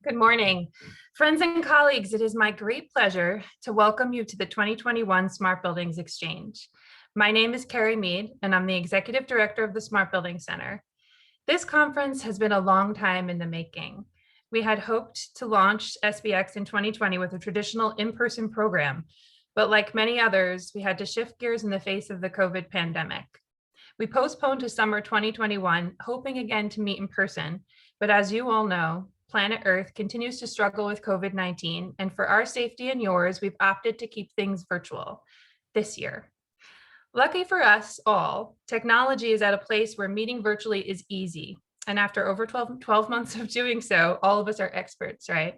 Good morning. Friends and colleagues, it is my great pleasure to welcome you to the 2021 Smart Buildings Exchange. My name is Carrie Mead, and I'm the Executive Director of the Smart Building Center. This conference has been a long time in the making. We had hoped to launch SBX in 2020 with a traditional in-person program, but like many others, we had to shift gears in the face of the COVID pandemic. We postponed to summer 2021, hoping again to meet in person, but as you all know, planet Earth continues to struggle with COVID-19, and for our safety and yours, we've opted to keep things virtual this year. Lucky for us all, technology is at a place where meeting virtually is easy. And after over 12 months of doing so, all of us are experts, right?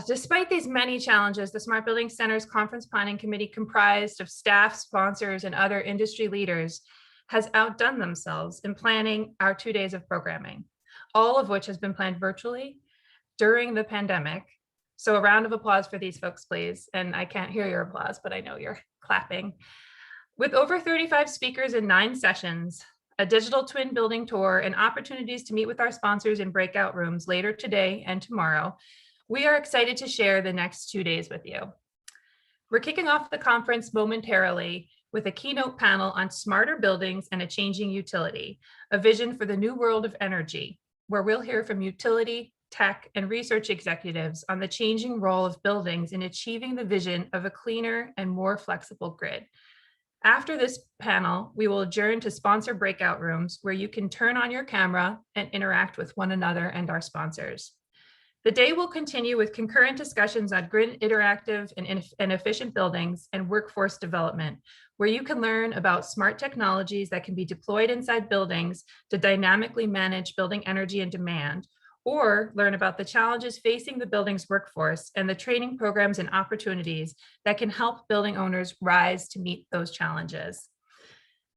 Despite these many challenges, the Smart Building Center's Conference Planning Committee, comprised of staff, sponsors, and other industry leaders, has outdone themselves in planning our 2 days of programming, all of which has been planned virtually during the pandemic. So a round of applause for these folks, please. And I can't hear your applause, but I know you're clapping. With over 35 speakers in 9 sessions, a digital twin building tour, and opportunities to meet with our sponsors in breakout rooms later today and tomorrow, we are excited to share the next 2 days with you. We're kicking off the conference momentarily with a keynote panel on smarter buildings and a changing utility, a vision for the new world of energy, where we'll hear from utility, tech, and research executives on the changing role of buildings in achieving the vision of a cleaner and more flexible grid. After this panel, we will adjourn to sponsor breakout rooms where you can turn on your camera and interact with one another and our sponsors. The day will continue with concurrent discussions on grid interactive and efficient buildings and workforce development, where you can learn about smart technologies that can be deployed inside buildings to dynamically manage building energy and demand, or learn about the challenges facing the building's workforce and the training programs and opportunities that can help building owners rise to meet those challenges.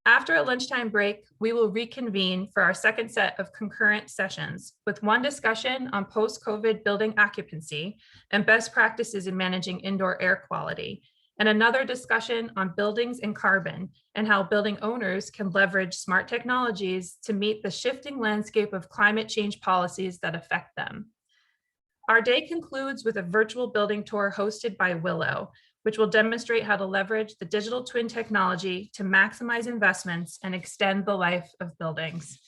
After a lunchtime break, we will reconvene for our second set of concurrent sessions, with one discussion on post-COVID building occupancy and best practices in managing indoor air quality, and another discussion on buildings and carbon and how building owners can leverage smart technologies to meet the shifting landscape of climate change policies that affect them. Our day concludes with a virtual building tour hosted by Willow, which will demonstrate how to leverage the digital twin technology to maximize investments and extend the life of buildings.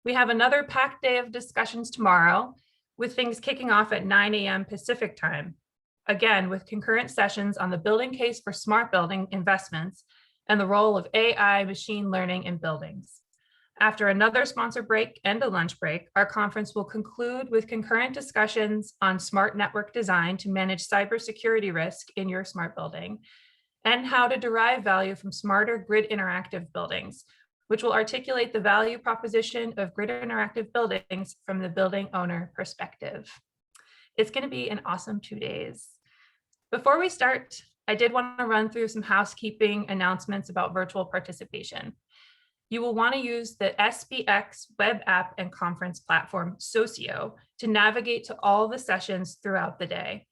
We have another packed day of discussions tomorrow, with things kicking off at 9 a.m. Pacific time, again with concurrent sessions on the building case for smart building investments and the role of AI machine learning in buildings. After another sponsor break and a lunch break, our conference will conclude with concurrent discussions on smart network design to manage cybersecurity risk in your smart building, and how to derive value from smarter grid interactive buildings, which will articulate the value proposition of grid interactive buildings from the building owner perspective. It's going to be an awesome 2 days. Before we start, I did want to run through some housekeeping announcements about virtual participation. You will want to use the SBX web app and conference platform Socio to navigate to all the sessions throughout the day.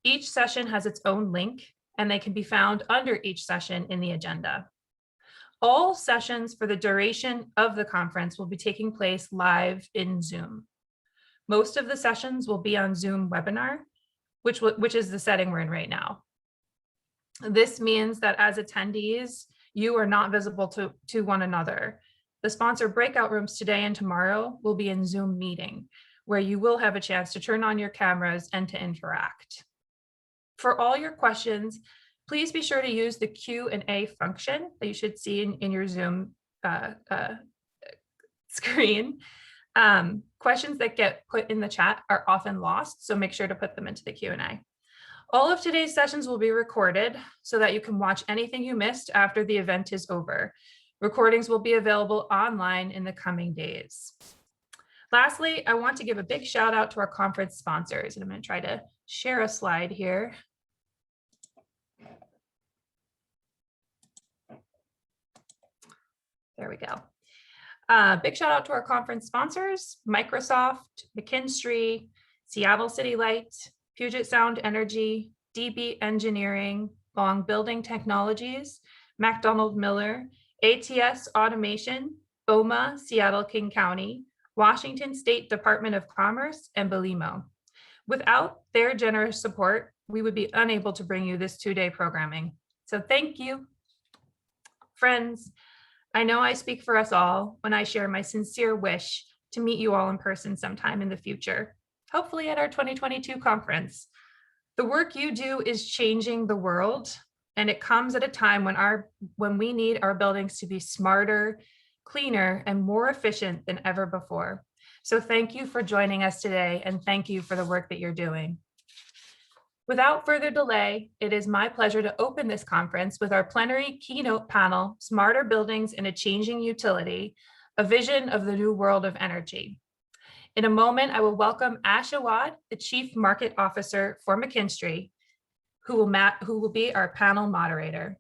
Each session has its own link, and they can be found under each session in the agenda. All sessions for the duration of the conference will be taking place live in Zoom. Most of the sessions will be on Zoom webinar, which is the setting we're in right now. This means that as attendees, you are not visible to one another. The sponsor breakout rooms today and tomorrow will be in Zoom meeting, where you will have a chance to turn on your cameras and to interact. For all your questions, please be sure to use the Q&A function that you should see in your Zoom screen. Questions that get put in the chat are often lost, so make sure to put them into the Q&A. All of today's sessions will be recorded so that you can watch anything you missed after the event is over. Recordings will be available online in the coming days. Lastly, I want to give a big shout out to our conference sponsors, and I'm going to try to share a slide here. There we go. Big shout out to our conference sponsors: Microsoft, McKinstry, Seattle City Light, Puget Sound Energy, DB Engineering, Long Building Technologies, McDonald Miller, ATS Automation, BOMA, Seattle King County, Washington State Department of Commerce, and Belimo. Without their generous support, we would be unable to bring you this 2-day programming. So thank you. Friends, I know I speak for us all when I share my sincere wish to meet you all in person sometime in the future, hopefully at our 2022 conference. The work you do is changing the world, and it comes at a time when we need our buildings to be smarter, cleaner, and more efficient than ever before. So thank you for joining us today, and thank you for the work that you're doing. Without further delay, it is my pleasure to open this conference with our plenary keynote panel, Smarter Buildings in a Changing Utility, a Vision of the New World of Energy. In a moment, I will welcome Ash Awad, the Chief Market Officer for McKinstry, who will be our panel moderator.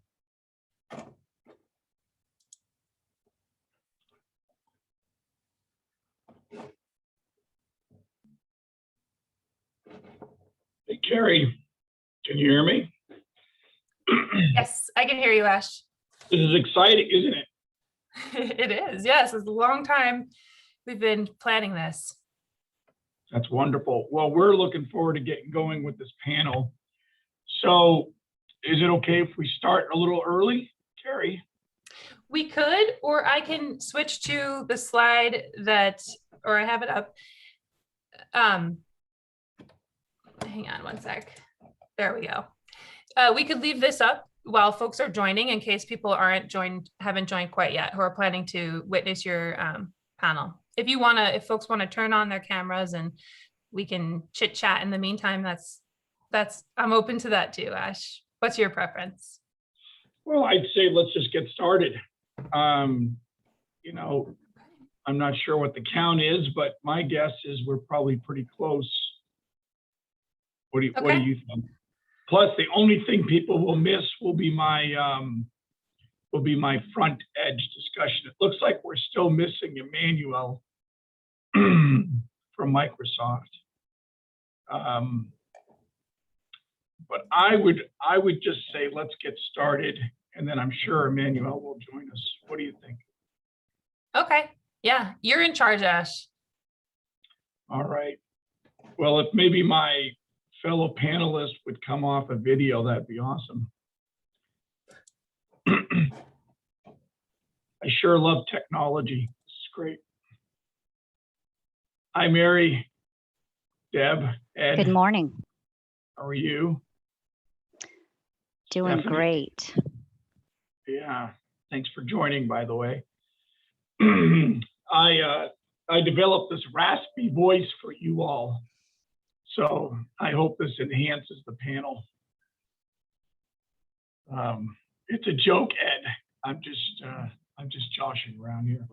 Hey, Carrie, can you hear me? Yes, I can hear you, Ash. This is exciting, isn't it? It is, yes. It's a long time we've been planning this. That's wonderful. Well, we're looking forward to getting going with this panel. So is it okay if we start a little early, Carrie? We could, or I can switch to the slide or I have it up. Hang on one sec. There we go. We could leave this up while folks are joining in case people haven't joined quite yet, who are planning to witness your panel. If folks want to turn on their cameras and we can chit chat in the meantime, I'm open to that too, Ash. What's your preference? Well, I'd say let's just get started. I'm not sure what the count is, but my guess is we're probably pretty close. What do you think? Plus, the only thing people will miss will be my front edge discussion. It looks like we're still missing Emmanuel from Microsoft. But I would just say let's get started, and then I'm sure Emmanuel will join us. What do you think? Okay. Yeah, you're in charge, Ash. All right. Well, if maybe my fellow panelists would come off a video, that'd be awesome. I sure love technology. It's great. Hi, Mary, Deb, Ed. Good morning. How are you? Doing great. Yeah, thanks for joining, by the way. I developed this raspy voice for you all, so I hope this enhances the panel. It's a joke, Ed. I'm just joshing around here.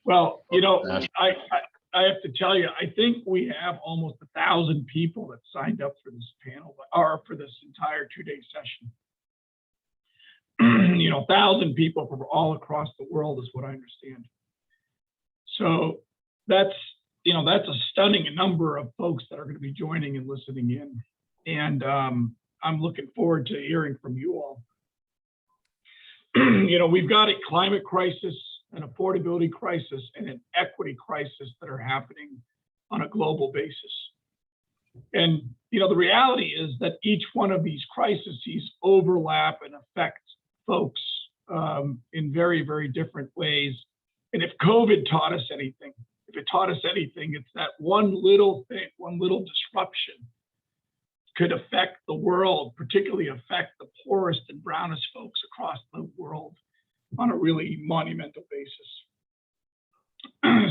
Well, I have to tell you, I think we have almost 1,000 people that signed up for this panel, or for this entire 2-day session. 1,000 people from all across the world is what I understand. So that's a stunning number of folks that are going to be joining and listening in. And I'm looking forward to hearing from you all. We've got a climate crisis, an affordability crisis, and an equity crisis that are happening on a global basis. And the reality is that each one of these crises overlap and affect folks in very, very different ways. And if COVID taught us anything, it's that one little thing, one little disruption could affect the world, particularly affect the poorest and brownest folks across the world on a really monumental basis.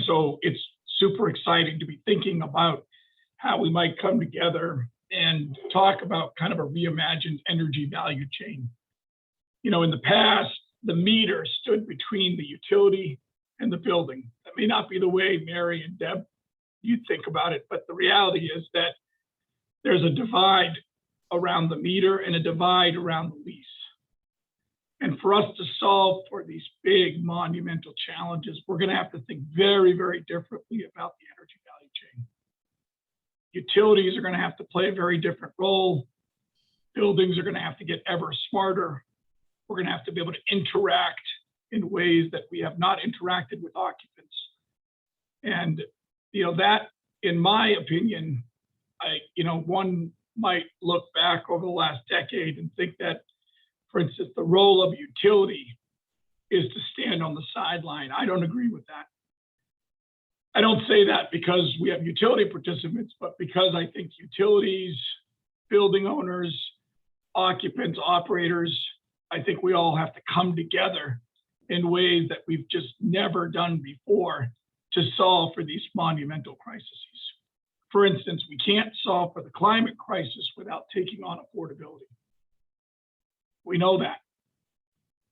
So it's super exciting to be thinking about how we might come together and talk about kind of a reimagined energy value chain. In the past, the meter stood between the utility and the building. That may not be the way Mary and Deb, you think about it, but the reality is that there's a divide around the meter and a divide around the lease. And for us to solve for these big monumental challenges, we're going to have to think very, very differently about the energy value chain. Utilities are going to have to play a very different role. Buildings are going to have to get ever smarter. We're going to have to be able to interact in ways that we have not interacted with occupants. And, that, in my opinion, one might look back over the last decade and think that, for instance, the role of utility is to stand on the sideline. I don't agree with that. I don't say that because we have utility participants, but because I think utilities, building owners, occupants, operators, I think we all have to come together in ways that we've just never done before to solve for these monumental crises. For instance, we can't solve for the climate crisis without taking on affordability. We know that.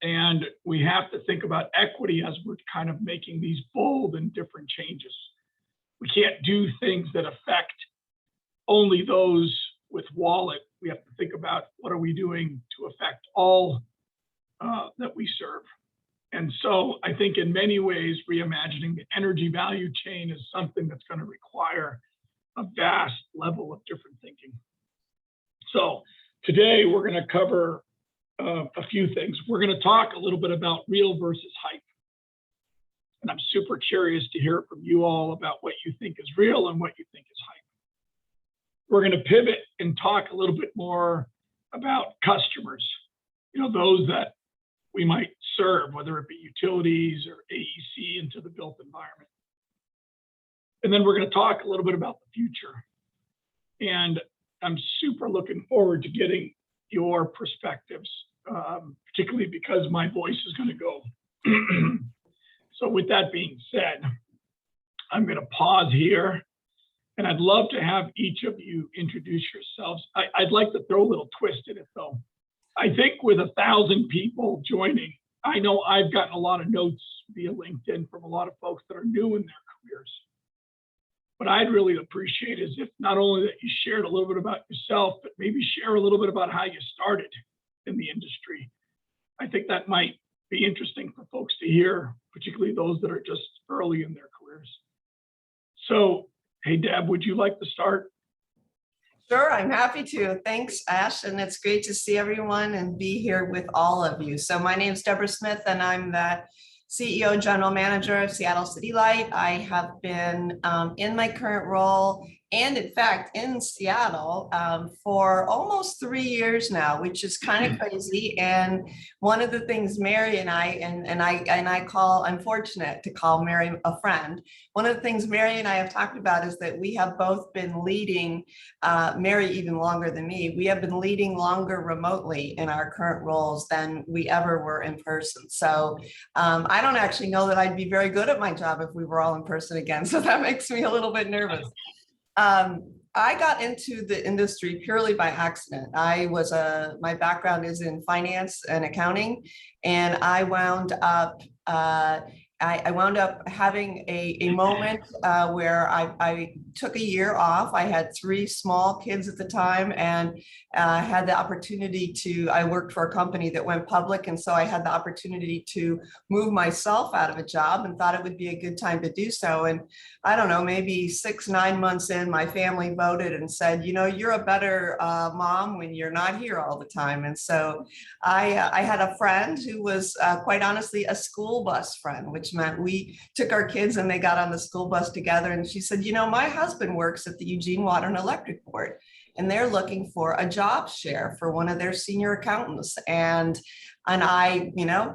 And we have to think about equity as we're kind of making these bold and different changes. We can't do things that affect only those with wallet. We have to think about what are we doing to affect all that we serve. And so I think in many ways, reimagining the energy value chain is something that's going to require a vast level of different thinking. So today we're going to cover a few things. We're going to talk a little bit about real versus hype. And I'm super curious to hear from you all about what you think is real and what you think is hype. We're going to pivot and talk a little bit more about customers, those that we might serve, whether it be utilities or AEC into the built environment. And then we're going to talk a little bit about the future. And I'm super looking forward to getting your perspectives, particularly because my voice is going to go. So with that being said, I'm going to pause here. And I'd love to have each of you introduce yourselves. I'd like to throw a little twist in it, though. I think with 1,000 people joining, I know I've gotten a lot of notes via LinkedIn from a lot of folks that are new in their careers. What I'd really appreciate is if not only that you shared a little bit about yourself, but maybe share a little bit about how you started in the industry. I think that might be interesting for folks to hear, particularly those that are just early in their careers. So, hey, Deb, would you like to start? Sure, I'm happy to. Thanks, Ash, and it's great to see everyone and be here with all of you. So my name is Deborah Smith, and I'm the CEO and General Manager of Seattle City Light. I have been in my current role and in fact in Seattle for almost 3 years now, which is kind of crazy. And one of the things Mary and I'm fortunate to call Mary a friend. One of the things Mary and I have talked about is that we have both been leading, Mary even longer than me, we have been leading longer remotely in our current roles than we ever were in person. So I don't actually know that I'd be very good at my job if we were all in person again. So that makes me a little bit nervous. I got into the industry purely by accident. My background is in finance and accounting, and I wound up having a moment where I took a year off. I had 3 small kids at the time, and had the opportunity I worked for a company that went public. And so I had the opportunity to move myself out of a job and thought it would be a good time to do so. And I don't know, maybe 6-9 months in, my family voted and said, you're a better mom when you're not here all the time. And so I had a friend who was quite honestly a school bus friend, which meant we took our kids and they got on the school bus together. And she said, my husband works at the Eugene Water and Electric Board, and they're looking for a job share for one of their senior accountants. And I,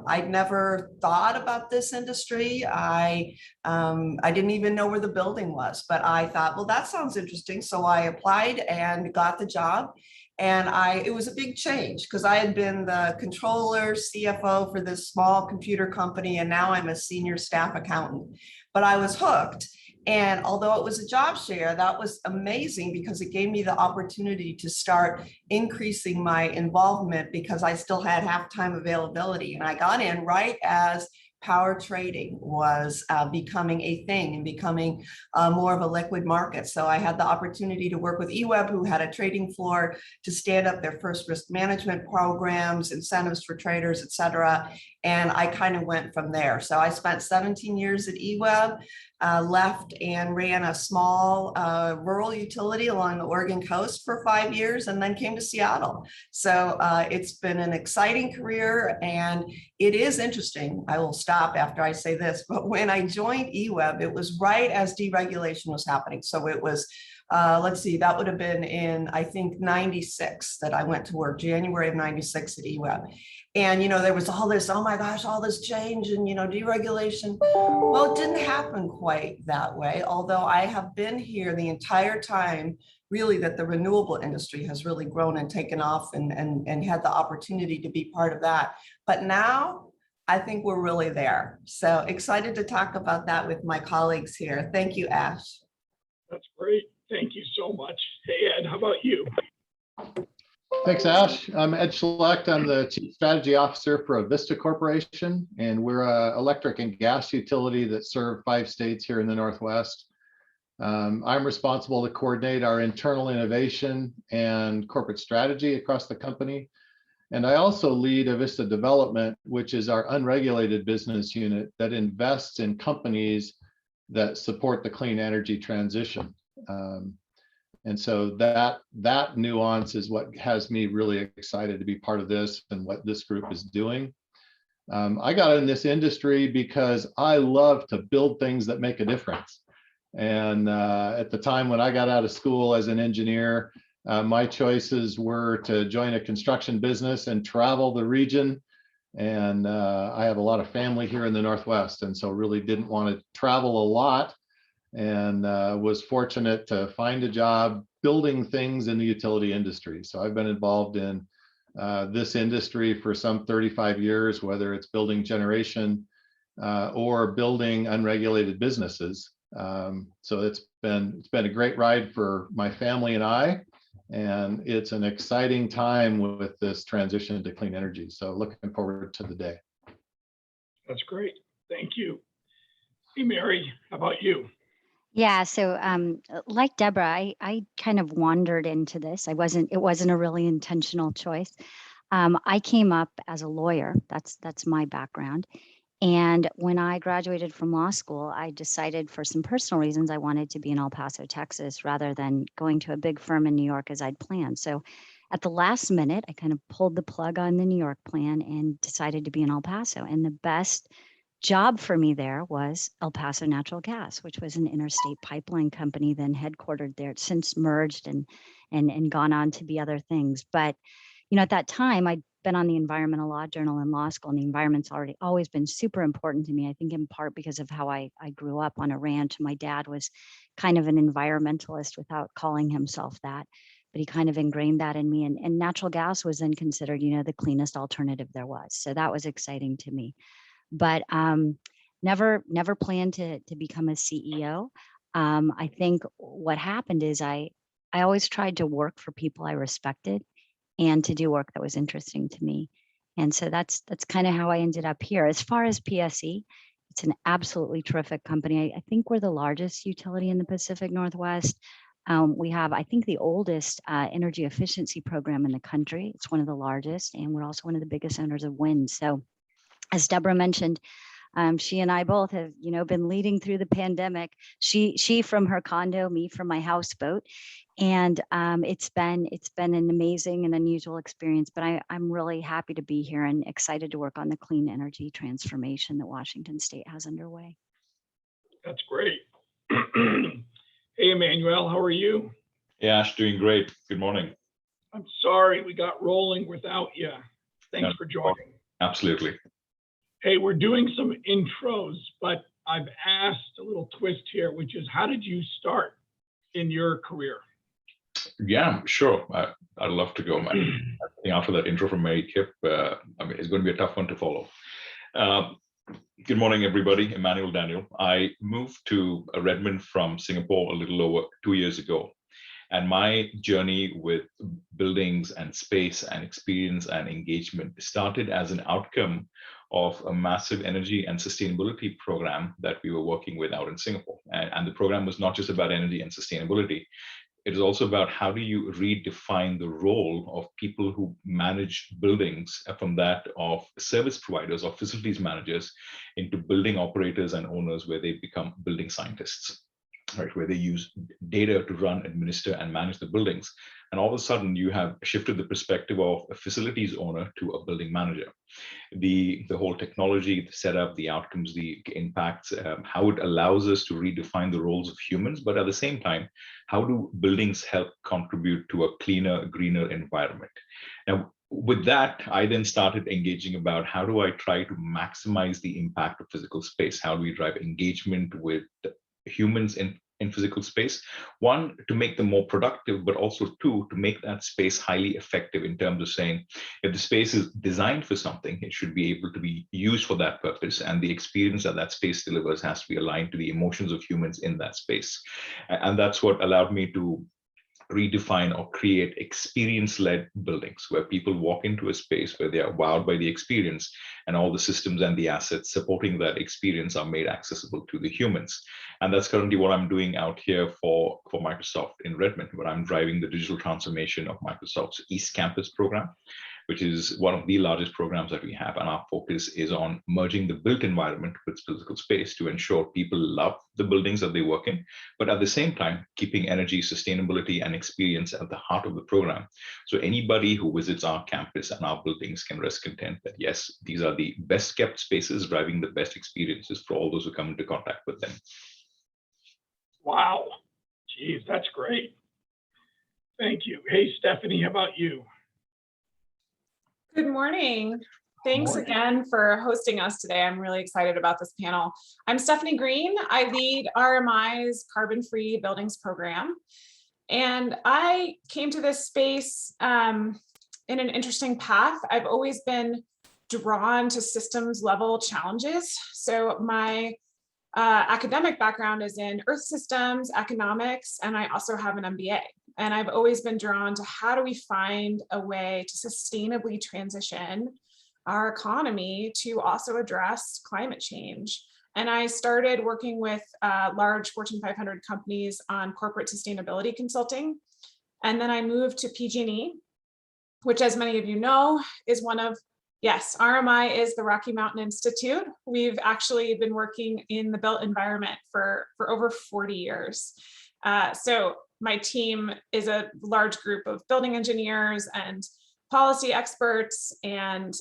I'd never thought about this industry. I didn't even know where the building was, but I thought, well, that sounds interesting. So I applied and got the job. And it was a big change because I had been the controller, CFO for this small computer company, and now I'm a senior staff accountant. But I was hooked. And although it was a job share, that was amazing because it gave me the opportunity to start increasing my involvement because I still had half-time availability. And I got in right as power trading was becoming a thing and becoming more of a liquid market. So I had the opportunity to work with EWEB, who had a trading floor, to stand up their first risk management programs, incentives for traders, et cetera. And I kind of went from there. So I spent 17 years at EWEB, left and ran a small rural utility along the Oregon coast for 5 years, and then came to Seattle. So it's been an exciting career, and it is interesting. I will stop stop after I say this, but when I joined EWEB, it was right as deregulation was happening. So it was, let's see, that would have been in, I think, 96 that I went to work, January of 96 at EWEB. And, there was all this, oh my gosh, all this change and, deregulation. Well, it didn't happen quite that way, although I have been here the entire time, really, that the renewable industry has really grown and taken off and had the opportunity to be part of that. But now I think we're really there. So excited to talk about that with my colleagues here. Thank you, Ash. That's great. Thank you so much. Hey, Ed, how about you? Thanks, Ash. I'm Ed Schlect. I'm the Chief Strategy Officer for Avista Corporation, and we're an electric and gas utility that serve 5 states here in the Northwest. I'm responsible to coordinate our internal innovation and corporate strategy across the company. And I also lead Avista Development, which is our unregulated business unit that invests in companies that support the clean energy transition. And so that nuance is what has me really excited to be part of this and what this group is doing. I got in this industry because I love to build things that make a difference. And at the time when I got out of school as an engineer, my choices were to join a construction business and travel the region. And I have a lot of family here in the Northwest, and so really didn't want to travel a lot, and was fortunate to find a job building things in the utility industry. So I've been involved in this industry for some 35 years, whether it's building generation or building unregulated businesses. So it's been a great ride for my family and I, and it's an exciting time with this transition to clean energy. So looking forward to the day. That's great. Thank you. Hey, Mary, how about you? Yeah, so like Deborah, I kind of wandered into this. It wasn't a really intentional choice. I came up as a lawyer. That's my background. And when I graduated from law school, I decided for some personal reasons I wanted to be in El Paso, Texas, rather than going to a big firm in New York as I'd planned. So at the last minute, I kind of pulled the plug on the New York plan and decided to be in El Paso. And the best job for me there was El Paso Natural Gas, which was an interstate pipeline company then headquartered there. It's since merged and gone on to be other things. But at that time, I'd been on the environmental law journal in law school, and the environment's always been super important to me. I think in part because of how I grew up on a ranch. My dad was kind of an environmentalist without calling himself that, but he kind of ingrained that in me. And natural gas was then considered, the cleanest alternative there was. So that was exciting to me. But never planned to become a CEO. I think what happened is I always tried to work for people I respected and to do work that was interesting to me. And so that's kind of how I ended up here. As far as PSE, it's an absolutely terrific company. I think we're the largest utility in the Pacific Northwest. We have, I think, the oldest energy efficiency program in the country. It's one of the largest, and we're also one of the biggest owners of wind. So as Deborah mentioned, she and I both have, been leading through the pandemic. She from her condo, me from my houseboat, and it's been an amazing and unusual experience. But I'm really happy to be here and excited to work on the clean energy transformation that Washington State has underway. That's great. Hey, Emmanuel, how are you? Hey, Ash, doing great. Good morning. I'm sorry we got rolling without you. Thanks for joining. Absolutely. Hey, we're doing some intros, but I've asked a little twist here, which is, how did you start in your career? Yeah, sure. I'd love to go. I think after that intro from Mary Kipp, it's going to be a tough one to follow. Good morning, everybody. Emmanuel Daniel. I moved to Redmond from Singapore a little over 2 years ago. And my journey with buildings and space and experience and engagement started as an outcome of a massive energy and sustainability program that we were working with out in Singapore. And the program was not just about energy and sustainability. It is also about how do you redefine the role of people who manage buildings from that of service providers or facilities managers into building operators and owners, where they become building scientists. right, where they use data to run, administer, and manage the buildings. And all of a sudden, you have shifted the perspective of a facilities owner to a building manager. The whole technology, the setup, the outcomes, the impacts, how it allows us to redefine the roles of humans, but at the same time, how do buildings help contribute to a cleaner, greener environment? Now, with that, I then started engaging about how do I try to maximize the impact of physical space? How do we drive engagement with humans in physical space? One, to make them more productive, but also two, to make that space highly effective in terms of saying, if the space is designed for something, it should be able to be used for that purpose. And the experience that that space delivers has to be aligned to the emotions of humans in that space. And that's what allowed me to redefine or create experience-led buildings where people walk into a space where they are wowed by the experience, and all the systems and the assets supporting that experience are made accessible to the humans. And that's currently what I'm doing out here for Microsoft in Redmond, where I'm driving the digital transformation of Microsoft's East Campus program, which is one of the largest programs that we have. And our focus is on merging the built environment with physical space to ensure people love the buildings that they work in, but at the same time, keeping energy, sustainability, and experience at the heart of the program. So anybody who visits our campus and our buildings can rest content that, yes, these are the best kept spaces driving the best experiences for all those who come into contact with them. Wow. Geez, that's great. Thank you. Hey, Stephanie, how about you? Good morning. Thanks again for hosting us today. I'm really excited about this panel. I'm Stephanie Greene. I lead RMI's Carbon-Free Buildings program. And I came to this space in an interesting path. I've always been drawn to systems level challenges. So my academic background is in earth systems, economics, and I also have an MBA. And I've always been drawn to how do we find a way to sustainably transition our economy to also address climate change. And I started working with large Fortune 500 companies on corporate sustainability consulting. And then I moved to PG&E, which, as many of you know, is one of, yes, RMI is the Rocky Mountain Institute. We've actually been working in the built environment for over 40 years. So my team is a large group of building engineers and policy experts, and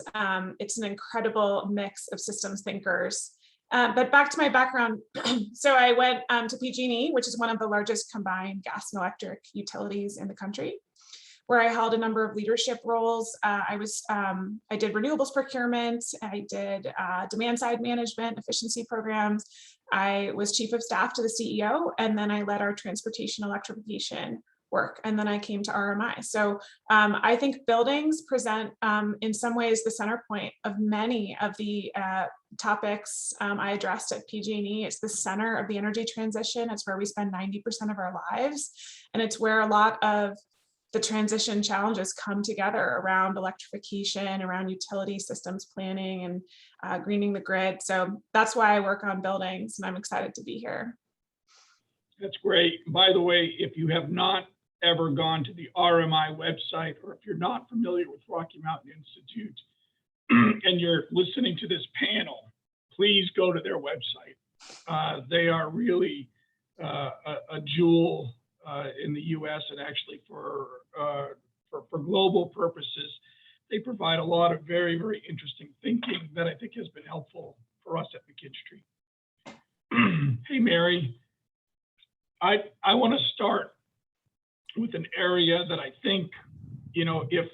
it's an incredible mix of systems thinkers. But back to my background. So I went to PG&E, which is one of the largest combined gas and electric utilities in the country, where I held a number of leadership roles. I did renewables procurement, I did demand side management, efficiency programs. I was chief of staff to the CEO, and then I led our transportation electrification work, and then I came to RMI. So I think buildings present in some ways the center point of many of the topics I addressed at PG&E. It's the center of the energy transition. It's where we spend 90% of our lives, and it's where a lot of the transition challenges come together around electrification, around utility systems planning, and greening the grid. So that's why I work on buildings, and I'm excited to be here. That's great. By the way, if you have not ever gone to the RMI website, or if you're not familiar with Rocky Mountain Institute and you're listening to this panel, please go to their website. They are really a jewel in the U.S. and actually for global purposes. They provide a lot of very, very interesting thinking that I think has been helpful for us at McKinstry. Hey, Mary, I want to start with an area that I think, you know, if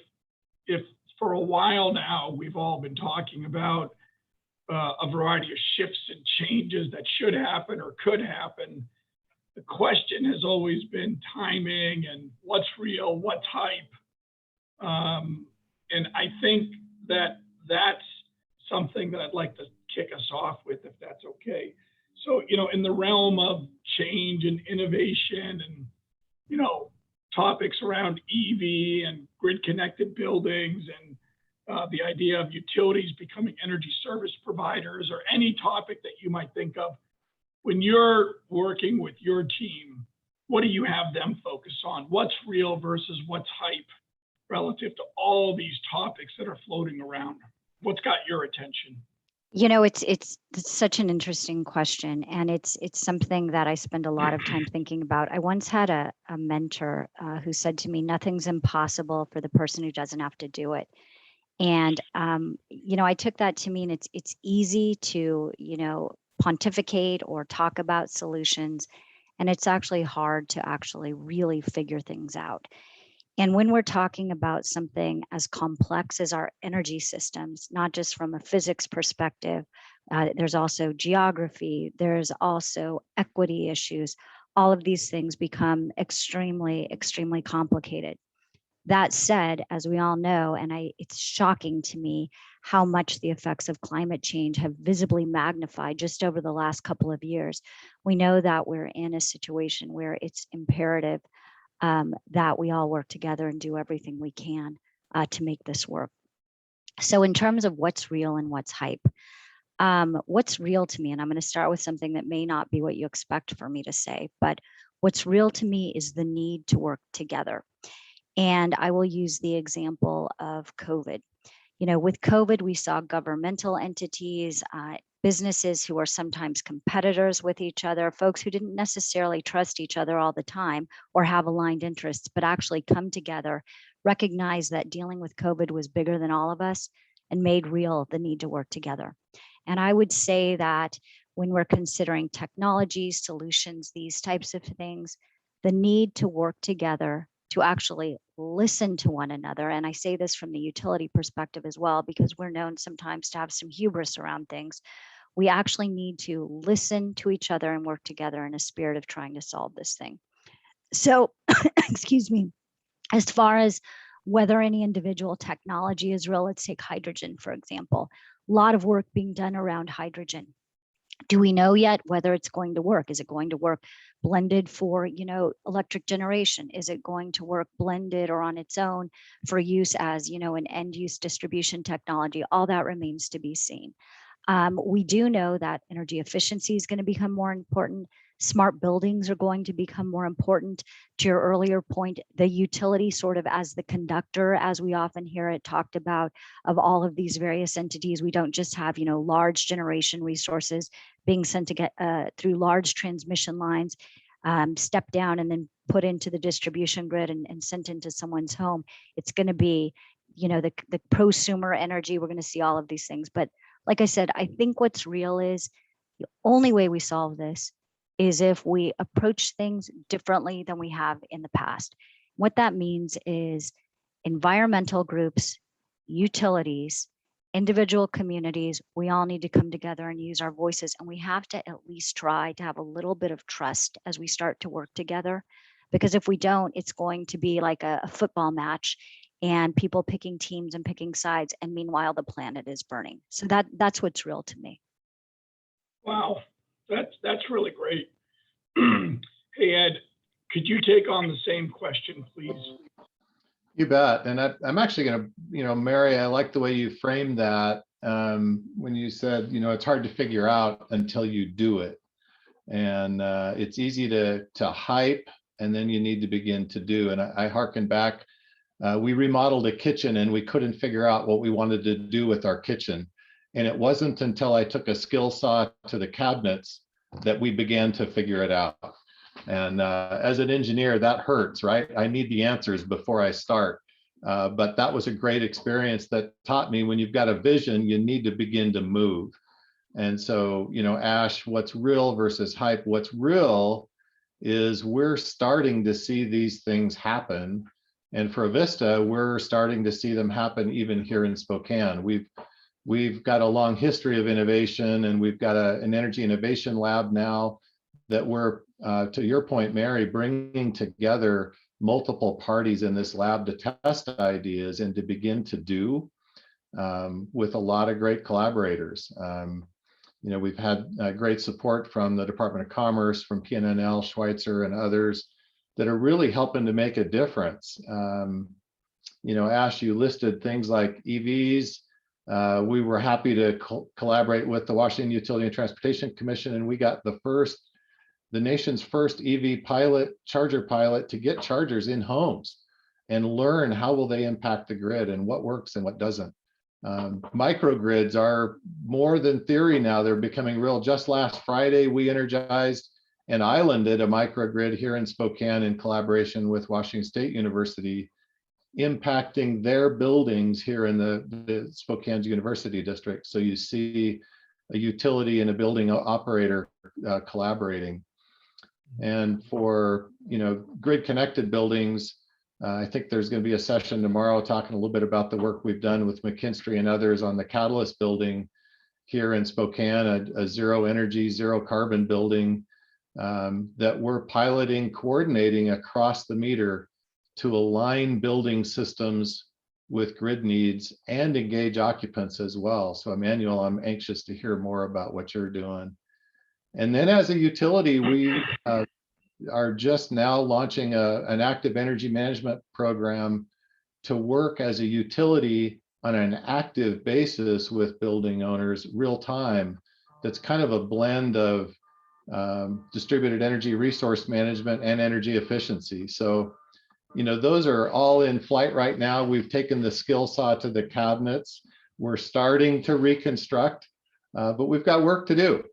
for a while now we've all been talking about a variety of shifts and changes that should happen or could happen, the question has always been timing and what's real, what's hype. And I think that that's something that I'd like to kick us off with, if that's okay. So, you know, in the realm of change and innovation and, you know, topics around EV and grid connected buildings and the idea of utilities becoming energy service providers, or any topic that you might think of, when you're working with your team, what do you have them focus on? What's real versus what's hype relative to all these topics that are floating around? What's got your attention? You know, it's such an interesting question, and it's something that I spend a lot of time thinking about. I once had a mentor who said to me, "Nothing's impossible for the person who doesn't have to do it." And you know, I took that to mean it's easy to, you know, pontificate or talk about solutions, and it's actually hard to actually really figure things out. And when we're talking about something as complex as our energy systems, not just from a physics perspective, there's also geography, there's also equity issues. All of these things become extremely, extremely complicated. That said, as we all know, and it's shocking to me how much the effects of climate change have visibly magnified just over the last couple of years. We know that we're in a situation where it's imperative that we all work together and do everything we can to make this work. So in terms of what's real and what's hype, what's real to me, and I'm going to start with something that may not be what you expect for me to say, but what's real to me is the need to work together. And I will use the example of COVID. You know, with COVID, we saw governmental entities, businesses who are sometimes competitors with each other, folks who didn't necessarily trust each other all the time or have aligned interests, but actually come together, recognize that dealing with COVID was bigger than all of us, and made real the need to work together. And I would say that when we're considering technologies, solutions, these types of things, the need to work together to actually listen to one another. And I say this from the utility perspective as well, because we're known sometimes to have some hubris around things. We actually need to listen to each other and work together in a spirit of trying to solve this thing. So, excuse me, as far as whether any individual technology is real, let's take hydrogen, for example. A lot of work being done around hydrogen. Do we know yet whether it's going to work? Is it going to work blended for, you know, electric generation? Is it going to work blended or on its own for use as, you know, an end use distribution technology? All that remains to be seen. We do know that energy efficiency is going to become more important. Smart buildings are going to become more important. To your earlier point, the utility sort of as the conductor, as we often hear it talked about, of all of these various entities. We don't just have, you know, large generation resources being sent to get through large transmission lines, step down and then put into the distribution grid and sent into someone's home. It's going to be, you know, the prosumer energy. We're going to see all of these things. But like I said, I think what's real is the only way we solve this is if we approach things differently than we have in the past. What that means is environmental groups, utilities, individual communities, we all need to come together and use our voices. And we have to at least try to have a little bit of trust as we start to work together. Because if we don't, it's going to be like a football match and people picking teams and picking sides. And meanwhile, the planet is burning. So that's what's real to me. Wow, that's really great. Hey, Ed, could you take on the same question, please? You bet. And I'm actually going to, you know, Mary, I like the way you framed that when you said, you know, it's hard to figure out until you do it. And it's easy to hype, and then you need to begin to do. And I hearken back. We remodeled a kitchen and we couldn't figure out what we wanted to do with our kitchen. And it wasn't until I took a skill saw to the cabinets that we began to figure it out. And as an engineer, that hurts, right? I need the answers before I start. But that was a great experience that taught me when you've got a vision, you need to begin to move. And so, you know, Ash, what's real versus hype? What's real is we're starting to see these things happen. And for Avista, we're starting to see them happen even here in Spokane. We've got a long history of innovation, and we've got an energy innovation lab now that we're, to your point, Mary, bringing together multiple parties in this lab to test ideas and to begin to do with a lot of great collaborators. You know, we've had great support from the Department of Commerce, from PNNL, Schweitzer, and others that are really helping to make a difference. You know, Ash, you listed things like EVs. We were happy to collaborate with the Washington Utility and Transportation Commission, and we got the nation's first EV charger pilot to get chargers in homes and learn how will they impact the grid and what works and what doesn't. Microgrids are more than theory now. They're becoming real. Just last Friday, we energized and islanded a microgrid here in Spokane in collaboration with Washington State University, impacting their buildings here in the Spokane University District. So you see a utility and a building operator collaborating. And for grid connected buildings, I think there's going to be a session tomorrow talking a little bit about the work we've done with McKinstry and others on the Catalyst building here in Spokane, a zero energy, zero carbon building that we're piloting, coordinating across the meter to align building systems with grid needs and engage occupants as well. So Emmanuel, I'm anxious to hear more about what you're doing. And then as a utility, we are just now launching an active energy management program to work as a utility on an active basis with building owners real time. That's kind of a blend of distributed energy resource management and energy efficiency. So, those are all in flight right now. We've taken the skill saw to the cabinets. We're starting to reconstruct, but we've got work to do.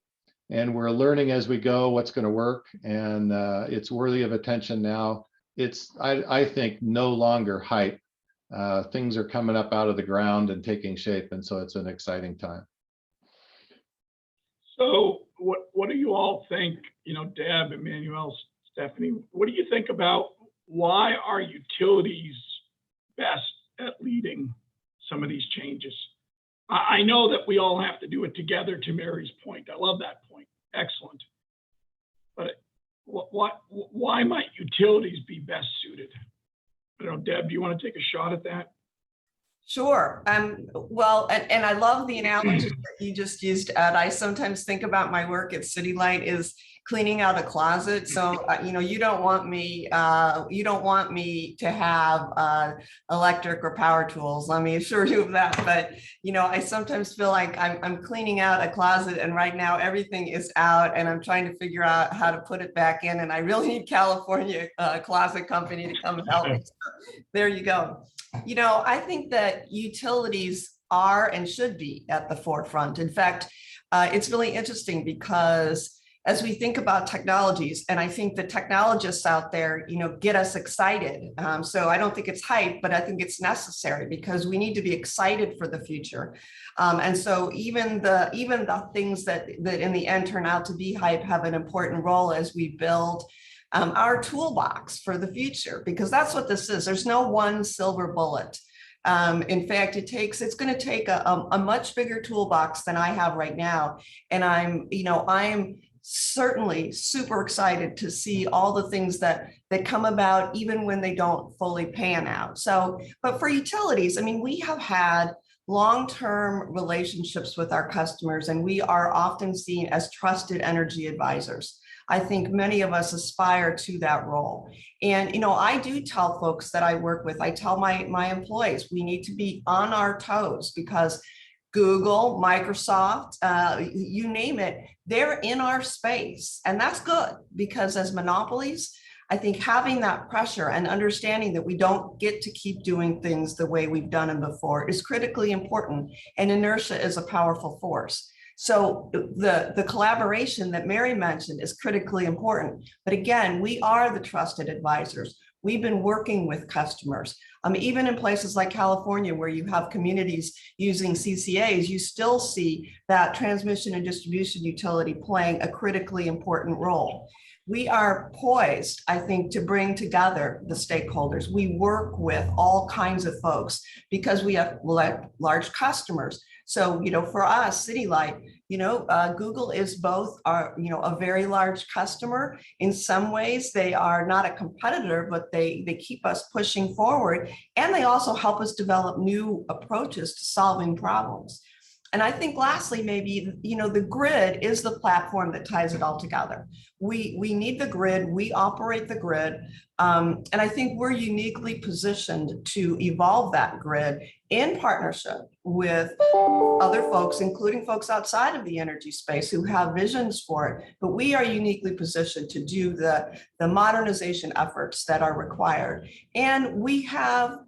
And we're learning as we go what's going to work, and it's worthy of attention now. It's, I think, no longer hype. Things are coming up out of the ground and taking shape, and so it's an exciting time. So what do you all think, Deb, Emmanuel, Stephanie, what do you think about why are utilities best at leading some of these changes? I know that we all have to do it together, to Mary's point. I love that point. Excellent. But why might utilities be best suited? I don't know, Deb, do you want to take a shot at that? Sure. Well, and I love the analogy that you just used, Ed. I sometimes think about my work at City Light is cleaning out a closet. So, you don't want me to have electric or power tools. Let me assure you of that. But, I sometimes feel like I'm cleaning out a closet, and right now everything is out, and I'm trying to figure out how to put it back in. And I really need California Closet Company to come help me. So there you go. I think that utilities are and should be at the forefront. In fact, it's really interesting because as we think about technologies, and I think the technologists out there, get us excited. So I don't think it's hype, but I think it's necessary because we need to be excited for the future. And so even the things that in the end turn out to be hype have an important role as we build our toolbox for the future, because that's what this is. There's no one silver bullet. In fact, it's going to take a much bigger toolbox than I have right now. And I'm certainly super excited to see all the things that come about, even when they don't fully pan out. So, but for utilities, we have had long-term relationships with our customers, and we are often seen as trusted energy advisors. I think many of us aspire to that role. And, I do tell folks that I work with, I tell my employees, we need to be on our toes because Google, Microsoft, you name it, they're in our space. And that's good because as monopolies, I think having that pressure and understanding that we don't get to keep doing things the way we've done them before is critically important. And inertia is a powerful force. So the collaboration that Mary mentioned is critically important. But again, we are the trusted advisors. We've been working with customers. Even in places like California, where you have communities using CCAs, you still see that transmission and distribution utility playing a critically important role. We are poised, I think, to bring together the stakeholders. We work with all kinds of folks because we have large customers. So, for us, City Light, Google is both a very large customer. In some ways, they are not a competitor, but they keep us pushing forward. And they also help us develop new approaches to solving problems. And I think lastly, maybe, the grid is the platform that ties it all together. We need the grid, we operate the grid. And I think we're uniquely positioned to evolve that grid in partnership with other folks, including folks outside of the energy space who have visions for it. But we are uniquely positioned to do the modernization efforts that are required. And we have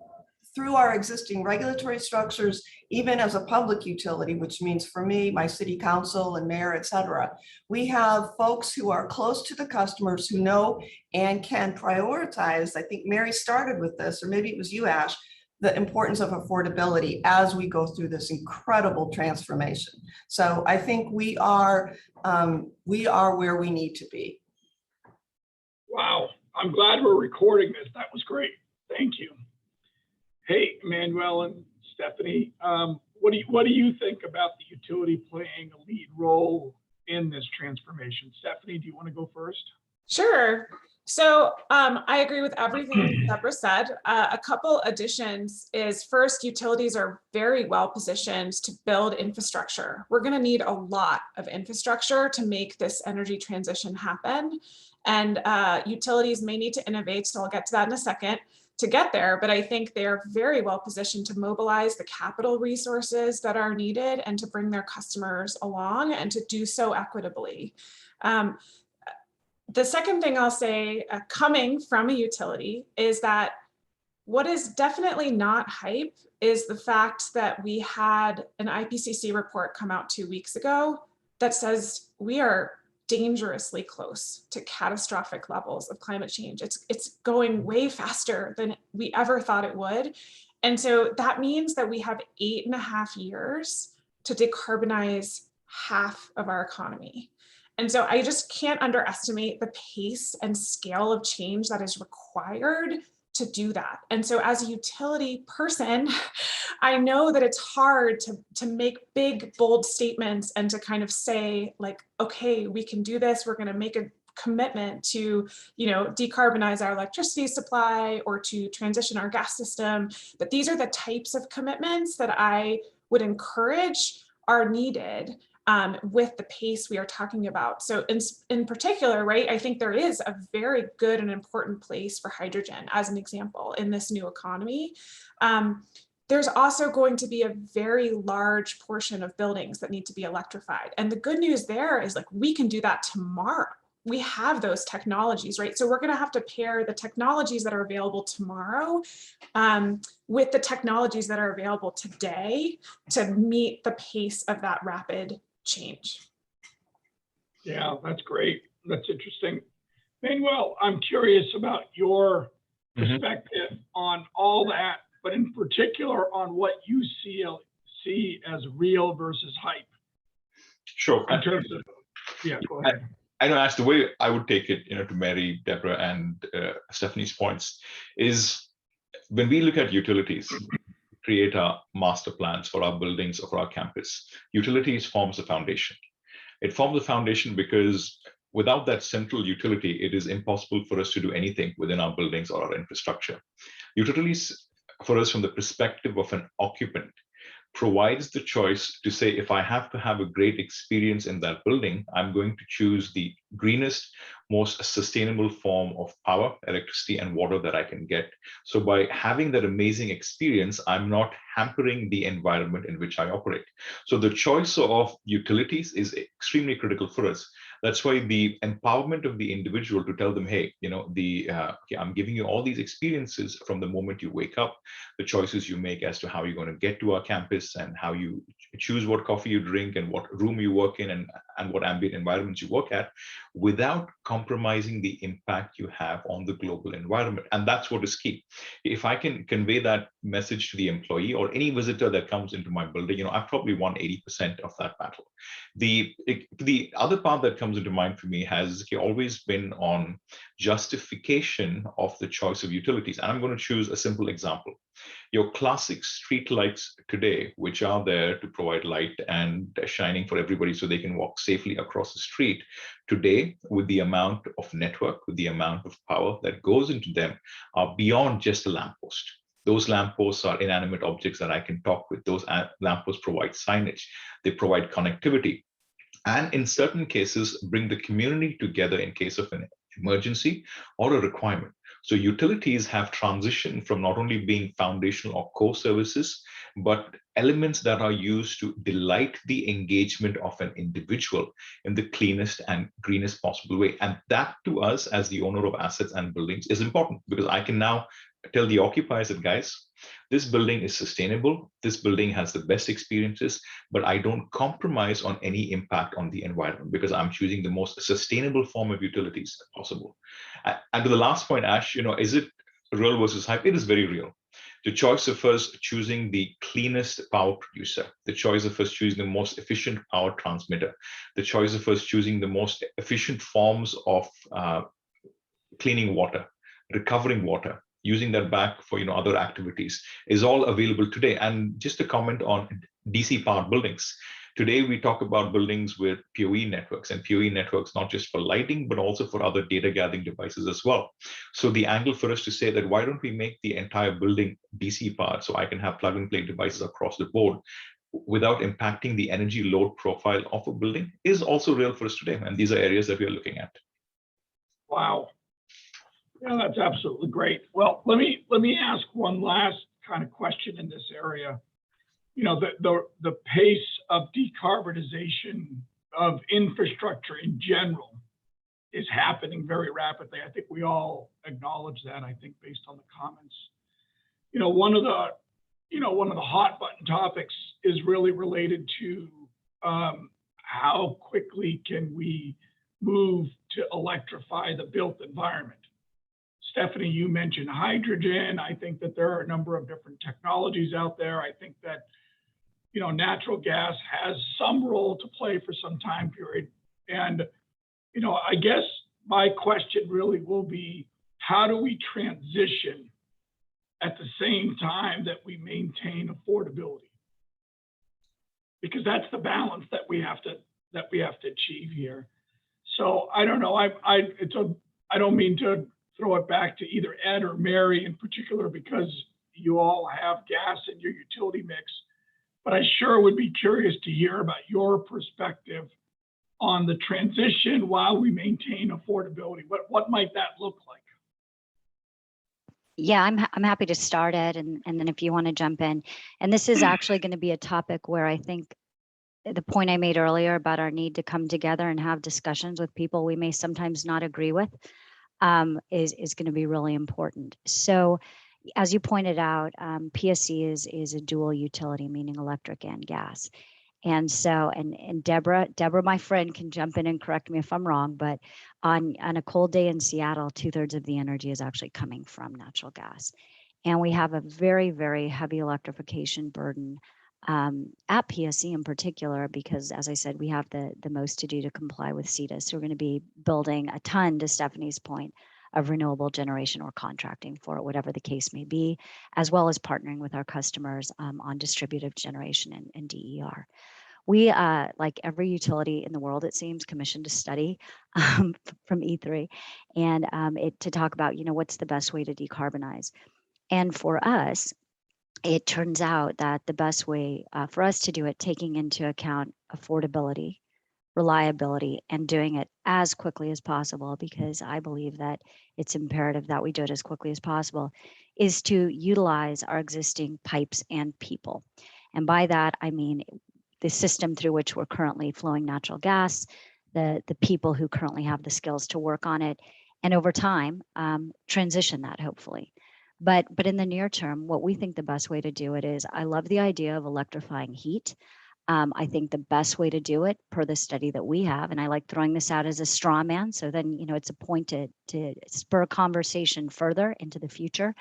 through our existing regulatory structures, even as a public utility, which means for me, my city council and mayor, et cetera, we have folks who are close to the customers who know and can prioritize. I think Mary started with this, or maybe it was you, Ash, the importance of affordability as we go through this incredible transformation. So I think we are where we need to be. Wow, I'm glad we're recording this. That was great. Thank you. Hey, Emmanuel and Stephanie, what do you think about the utility playing a lead role in this transformation? Stephanie, do you want to go first? Sure. So I agree with everything Deborah said. A couple additions is first, utilities are very well positioned to build infrastructure. We're going to need a lot of infrastructure to make this energy transition happen. And utilities may need to innovate, so I'll get to that in a second, to get there, but I think they are very well positioned to mobilize the capital resources that are needed and to bring their customers along and to do so equitably. The second thing I'll say, coming from a utility, is that what is definitely not hype is the fact that we had an IPCC report come out 2 weeks ago that says we are dangerously close to catastrophic levels of climate change. It's going way faster than we ever thought it would. And so that means that we have 8.5 years to decarbonize half of our economy. And so I just can't underestimate the pace and scale of change that is required to do that. And so as a utility person, I know that it's hard to make big, bold statements and to kind of say like, okay, we can do this. We're going to make a commitment to, decarbonize our electricity supply or to transition our gas system. But these are the types of commitments that I would encourage are needed with the pace we are talking about. So in particular, right, I think there is a very good and important place for hydrogen as an example in this new economy. There's also going to be a very large portion of buildings that need to be electrified. And the good news there is like, we can do that tomorrow. We have those technologies, right? So we're going to have to pair the technologies that are available tomorrow with the technologies that are available today to meet the pace of that rapid change. Yeah, that's great. That's interesting. Manuel, I'm curious about your perspective on all that, but in particular on what you see as real versus hype. Sure. In terms of, yeah, go ahead. I know, Ash, the way I would take it, to Mary, Deborah, and Stephanie's points is when we look at utilities, create our master plans for our buildings or for our campus, utilities forms the foundation. It forms the foundation because without that central utility, it is impossible for us to do anything within our buildings or our infrastructure. Utilities, for us, from the perspective of an occupant, provides the choice to say, if I have to have a great experience in that building, I'm going to choose the greenest, most sustainable form of power, electricity, and water that I can get. So by having that amazing experience, I'm not hampering the environment in which I operate. So the choice of utilities is extremely critical for us. That's why the empowerment of the individual to tell them, hey, I'm giving you all these experiences from the moment you wake up, the choices you make as to how you're going to get to our campus and how you choose what coffee you drink and what room you work in and what ambient environments you work at, without compromising the impact you have on the global environment. And that's what is key. If I can convey that message to the employee or any visitor that comes into my building, I've probably won 80% of that battle. The other part that comes into mind for me has always been on justification of the choice of utilities. And I'm going to choose a simple example. Your classic street lights today, which are there to provide light and shining for everybody so they can walk safely across the street, today, with the amount of network, with the amount of power that goes into them, are beyond just a lamppost. Those lampposts are inanimate objects that I can talk with. Those lampposts provide signage. They provide connectivity. And in certain cases, bring the community together in case of an emergency or a requirement. So utilities have transitioned from not only being foundational or core services, but elements that are used to delight the engagement of an individual in the cleanest and greenest possible way. And that to us as the owner of assets and buildings is important because I can now tell the occupiers that, guys, this building is sustainable, this building has the best experiences, but I don't compromise on any impact on the environment because I'm choosing the most sustainable form of utilities possible. And to the last point, Ash, is it real versus hype? It is very real. The choice of us choosing the cleanest power producer, the choice of us choosing the most efficient power transmitter, the choice of us choosing the most efficient forms of cleaning water, recovering water, using that back for other activities is all available today. And just to comment on DC powered buildings, today we talk about buildings with PoE networks, and PoE networks not just for lighting but also for other data gathering devices as well. So the angle for us to say that why don't we make the entire building DC powered so I can have plug and play devices across the board without impacting the energy load profile of a building is also real for us today, and these are areas that we are looking at. Wow. Yeah, that's absolutely great. Well, let me ask one last kind of question in this area. The pace of decarbonization of infrastructure in general is happening very rapidly. I think we all acknowledge that, I think, based on the comments. One of the hot button topics is really related to how quickly can we move to electrify the built environment. Stephanie, you mentioned hydrogen. I think that there are a number of different technologies out there. I think that, natural gas has some role to play for some time period. And, I guess my question really will be, how do we transition at the same time that we maintain affordability? Because that's the balance that we have to achieve here. So I don't know. I don't mean to throw it back to either Ed or Mary in particular, because you all have gas in your utility mix, but I sure would be curious to hear about your perspective on the transition while we maintain affordability. What might that look like? Yeah, I'm happy to start, Ed, and then if you want to jump in. And this is actually going to be a topic where I think the point I made earlier about our need to come together and have discussions with people we may sometimes not agree with is going to be really important. So as you pointed out, PSE is a dual utility, meaning electric and gas. And so, and Deborah, my friend, can jump in and correct me if I'm wrong, but on a cold day in Seattle, 2/3 of the energy is actually coming from natural gas. And we have a very, very heavy electrification burden at PSE in particular, because as I said, we have the most to do to comply with CETA. So we're going to be building a ton, to Stephanie's point, of renewable generation or contracting for it, whatever the case may be, as well as partnering with our customers on distributed generation and DER. We, like every utility in the world, it seems, commissioned a study from E3 and to talk about, what's the best way to decarbonize. And for us, it turns out that the best way for us to do it, taking into account affordability, reliability, and doing it as quickly as possible, because I believe that it's imperative that we do it as quickly as possible, is to utilize our existing pipes and people. And by that, I mean the system through which we're currently flowing natural gas, the people who currently have the skills to work on it, and over time, transition that hopefully. But in the near term, what we think the best way to do it is, I love the idea of electrifying heat. I think the best way to do it, per the study that we have, and I like throwing this out as a straw man, so then it's a point to spur conversation further into the future,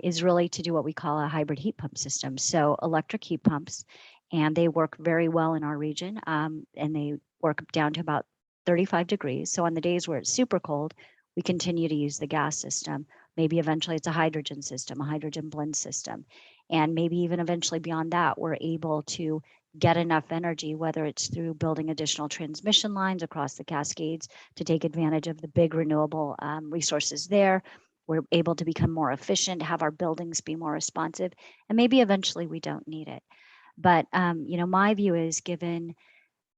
is really to do what we call a hybrid heat pump system. So electric heat pumps, and they work very well in our region, and they work down to about 35 degrees. So on the days where it's super cold, we continue to use the gas system. Maybe eventually it's a hydrogen system, a hydrogen blend system. And maybe even eventually beyond that, we're able to get enough energy, whether it's through building additional transmission lines across the Cascades to take advantage of the big renewable resources there. We're able to become more efficient, have our buildings be more responsive, and maybe eventually we don't need it. But my view is, given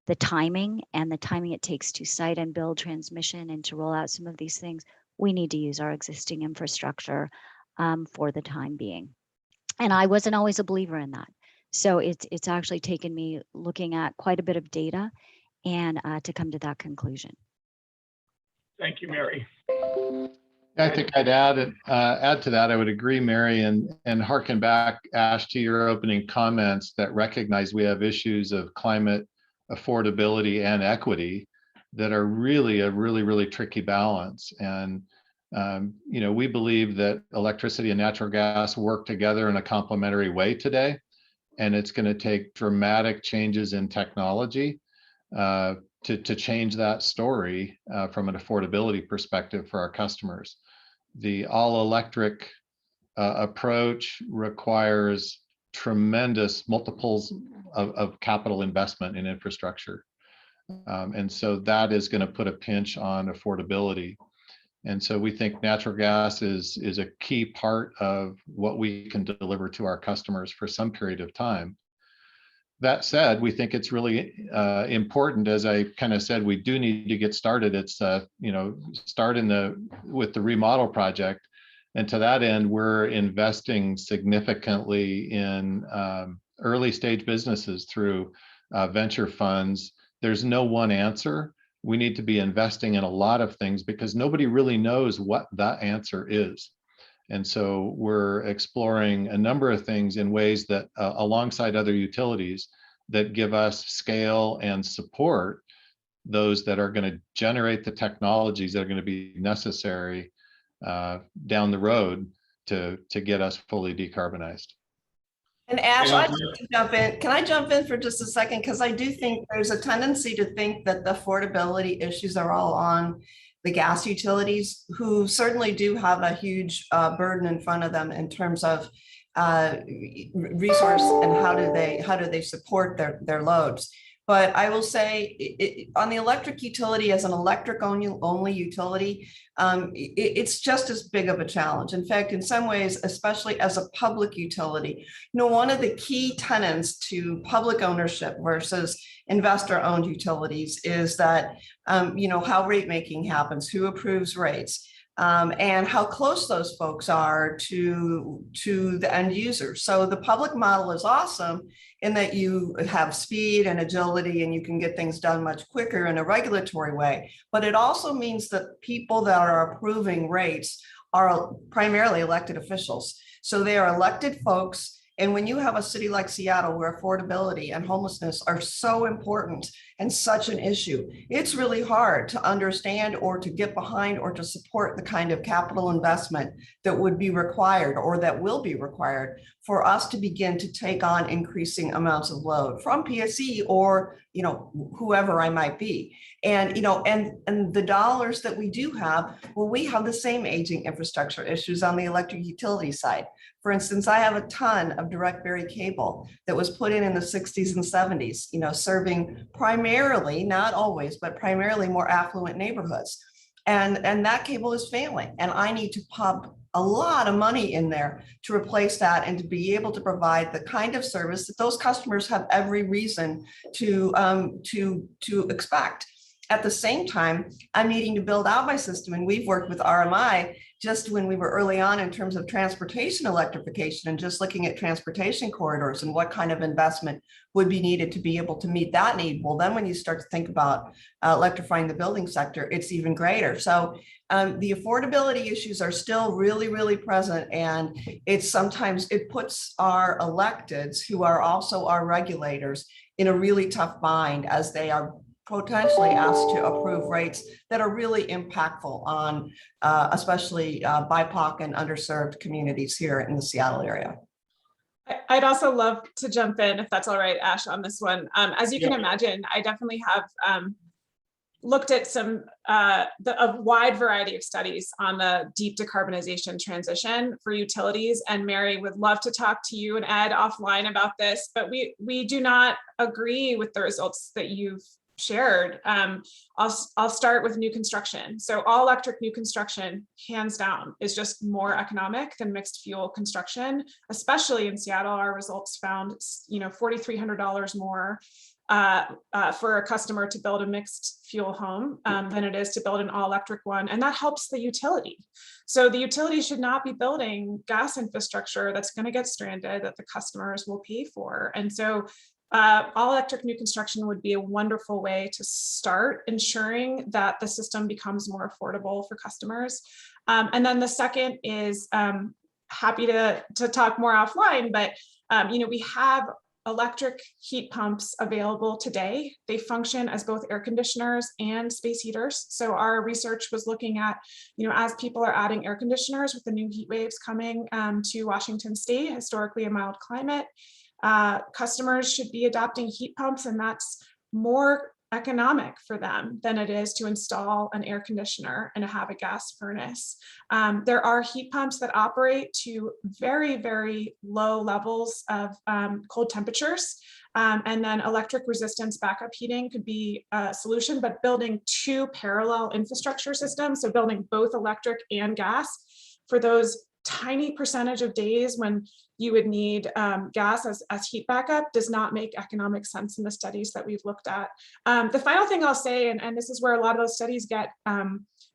the timing it takes to site and build transmission and to roll out some of these things, we need to use our existing infrastructure for the time being. And I wasn't always a believer in that. So it's actually taken me looking at quite a bit of data and to come to that conclusion. Thank you, Mary. I think I'd add to that. I would agree, Mary, and harken back, Ash, to your opening comments that recognize we have issues of climate affordability and equity that are really a really tricky balance. And we believe that electricity and natural gas work together in a complementary way today, and it's going to take dramatic changes in technology to change that story from an affordability perspective for our customers. The all-electric approach requires tremendous multiples of capital investment in infrastructure. And so that is going to put a pinch on affordability. And so we think natural gas is a key part of what we can deliver to our customers for some period of time. That said, we think it's really important, as I kind of said, we do need to get started. It's start with the remodel project, and to that end, we're investing significantly in early stage businesses through venture funds. There's no one answer. We need to be investing in a lot of things because nobody really knows what that answer is. And so we're exploring a number of things in ways that alongside other utilities that give us scale and support those that are going to generate the technologies that are going to be necessary down the road to get us fully decarbonized. And Ash, I'd like to jump in. Can I jump in for just a second? Because I do think there's a tendency to think that the affordability issues are all on the gas utilities, who certainly do have a huge burden in front of them in terms of resource and how do they support their loads. But I will say on the electric utility, as an electric only utility, it's just as big of a challenge. In fact, in some ways, especially as a public utility, one of the key tenets to public ownership versus investor-owned utilities is that, how rate making happens, who approves rates, and how close those folks are to the end user. So the public model is awesome in that you have speed and agility and you can get things done much quicker in a regulatory way. But it also means that people that are approving rates are primarily elected officials. So they are elected folks. And when you have a city like Seattle where affordability and homelessness are so important and such an issue, it's really hard to understand or to get behind or to support the kind of capital investment that would be required or that will be required for us to begin to take on increasing amounts of load from PSE or, whoever I might be. And, and the dollars that we do have, well, we have the same aging infrastructure issues on the electric utility side. For instance, I have a ton of direct buried cable that was put in the 60s and 70s, serving primarily, not always, but primarily more affluent neighborhoods. And that cable is failing. And I need to pump a lot of money in there to replace that and to be able to provide the kind of service that those customers have every reason to expect. At the same time, I'm needing to build out my system, and we've worked with RMI just when we were early on in terms of transportation electrification and just looking at transportation corridors and what kind of investment would be needed to be able to meet that need. Well, then when you start to think about electrifying the building sector, it's even greater. So the affordability issues are still really present, and sometimes it puts our electeds, who are also our regulators, in a really tough bind as they are potentially asked to approve rates that are really impactful on especially BIPOC and underserved communities here in the Seattle area. I'd also love to jump in, if that's all right, Ash, on this one. As you can imagine, I definitely have looked at a wide variety of studies on the deep decarbonization transition for utilities. And Mary, would love to talk to you and Ed offline about this, but we do not agree with the results that you've shared. I'll start with new construction. So all electric new construction, hands down, is just more economic than mixed fuel construction, especially in Seattle. Our results found, $4,300 more for a customer to build a mixed fuel home than it is to build an all electric one. And that helps the utility. So the utility should not be building gas infrastructure that's going to get stranded that the customers will pay for. And so all electric new construction would be a wonderful way to start ensuring that the system becomes more affordable for customers. And then the second is happy to talk more offline, but we have electric heat pumps available today. They function as both air conditioners and space heaters. So our research was looking at, as people are adding air conditioners with the new heat waves coming to Washington State, historically a mild climate, customers should be adopting heat pumps, and that's more economic for them than it is to install an air conditioner and have a gas furnace. There are heat pumps that operate to very, very low levels of cold temperatures. And then electric resistance backup heating could be a solution, but building two parallel infrastructure systems, so building both electric and gas for those tiny percentage of days when you would need gas as heat backup does not make economic sense in the studies that we've looked at. The final thing I'll say, and this is where a lot of those studies get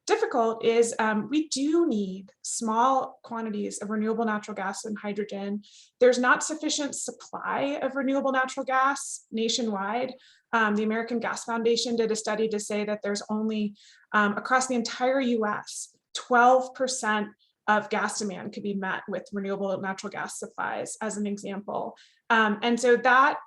difficult, is we do need small quantities of renewable natural gas and hydrogen. There's not sufficient supply of renewable natural gas nationwide. The American Gas Foundation did a study to say that there's only, across the entire US, 12% of gas demand could be met with renewable natural gas supplies, as an example. And so that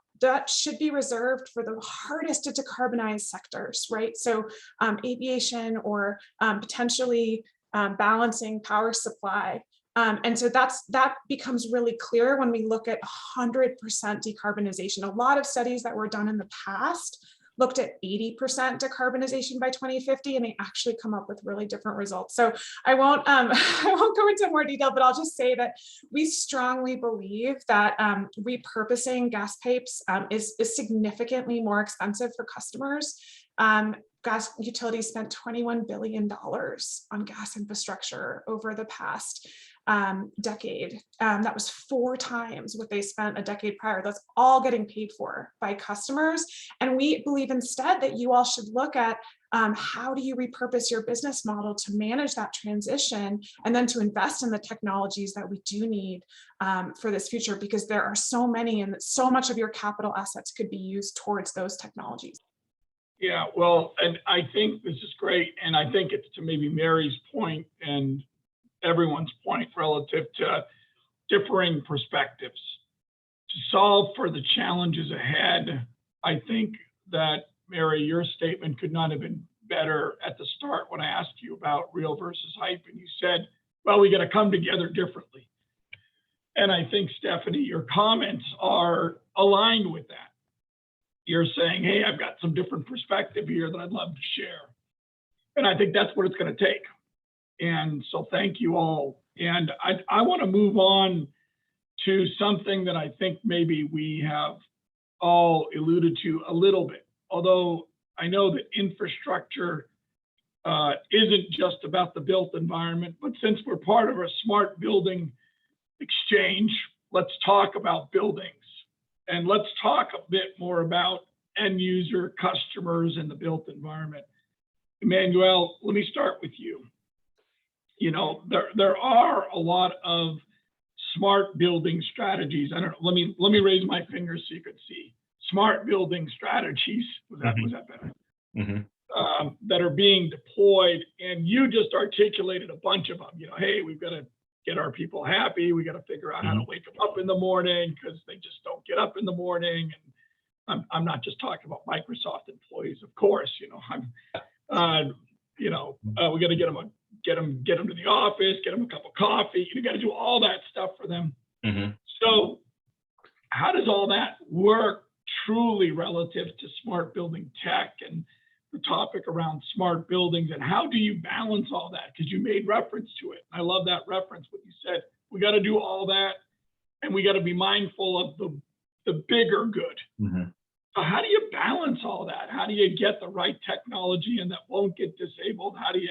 should be reserved for the hardest to decarbonize sectors, right? So aviation or potentially balancing power supply. And so that becomes really clear when we look at 100% decarbonization. A lot of studies that were done in the past looked at 80% decarbonization by 2050, and they actually come up with really different results. So I won't go into more detail, but I'll just say that we strongly believe that repurposing gas pipes is significantly more expensive for customers. Gas utilities spent $21 billion on gas infrastructure over the past decade. That was 4 times what they spent a decade prior. That's all getting paid for by customers. And we believe instead that you all should look at how do you repurpose your business model to manage that transition, and then to invest in the technologies that we do need for this future, because there are so many, and so much of your capital assets could be used towards those technologies. Yeah, well, and I think this is great. And I think it's to maybe Mary's point and everyone's point relative to differing perspectives. To solve for the challenges ahead, I think that, Mary, your statement could not have been better at the start when I asked you about real versus hype. And you said, well, we got to come together differently. And I think, Stephanie, your comments are aligned with that. You're saying, hey, I've got some different perspective here that I'd love to share. And I think that's what it's going to take. And so thank you all. And I want to move on to something that I think maybe we have all alluded to a little bit, although I know that infrastructure isn't just about the built environment, but since we're part of a smart building exchange, let's talk about buildings. And let's talk a bit more about end user customers in the built environment. Emmanuel, let me start with you. You know, there are a lot of smart building strategies. I don't know, let me raise my finger so you could see. Smart building strategies, was that better? Mm-hmm. That are being deployed, and you just articulated a bunch of them. You know, hey, we've got to get our people happy. We got to figure out how to wake them up in the morning, because they just don't get up in the morning. And I'm not just talking about Microsoft employees, of course. You know, we got to get them to the office, get them a cup of coffee. You got to do all that stuff for them. Mm-hmm. So how does all that work truly relative to smart building tech and the topic around smart buildings, and how do you balance all that? Because you made reference to it. I love that reference, what you said. We got to do all that, and we got to be mindful of the bigger good. Mm-hmm. So how do you balance all that? How do you get the right technology and that won't get disabled? How do you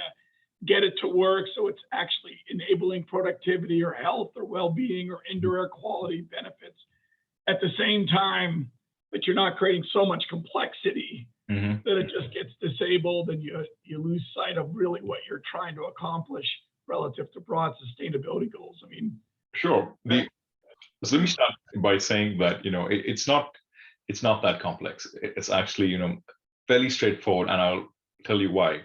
get it to work so it's actually enabling productivity or health or well-being or indoor air quality benefits at the same time that you're not creating so much complexity that it just gets disabled and you lose sight of really what you're trying to accomplish relative to broad sustainability goals? I mean, sure. So let me start by saying that, you know, it's not It's not that complex. It's actually, fairly straightforward, and I'll tell you why.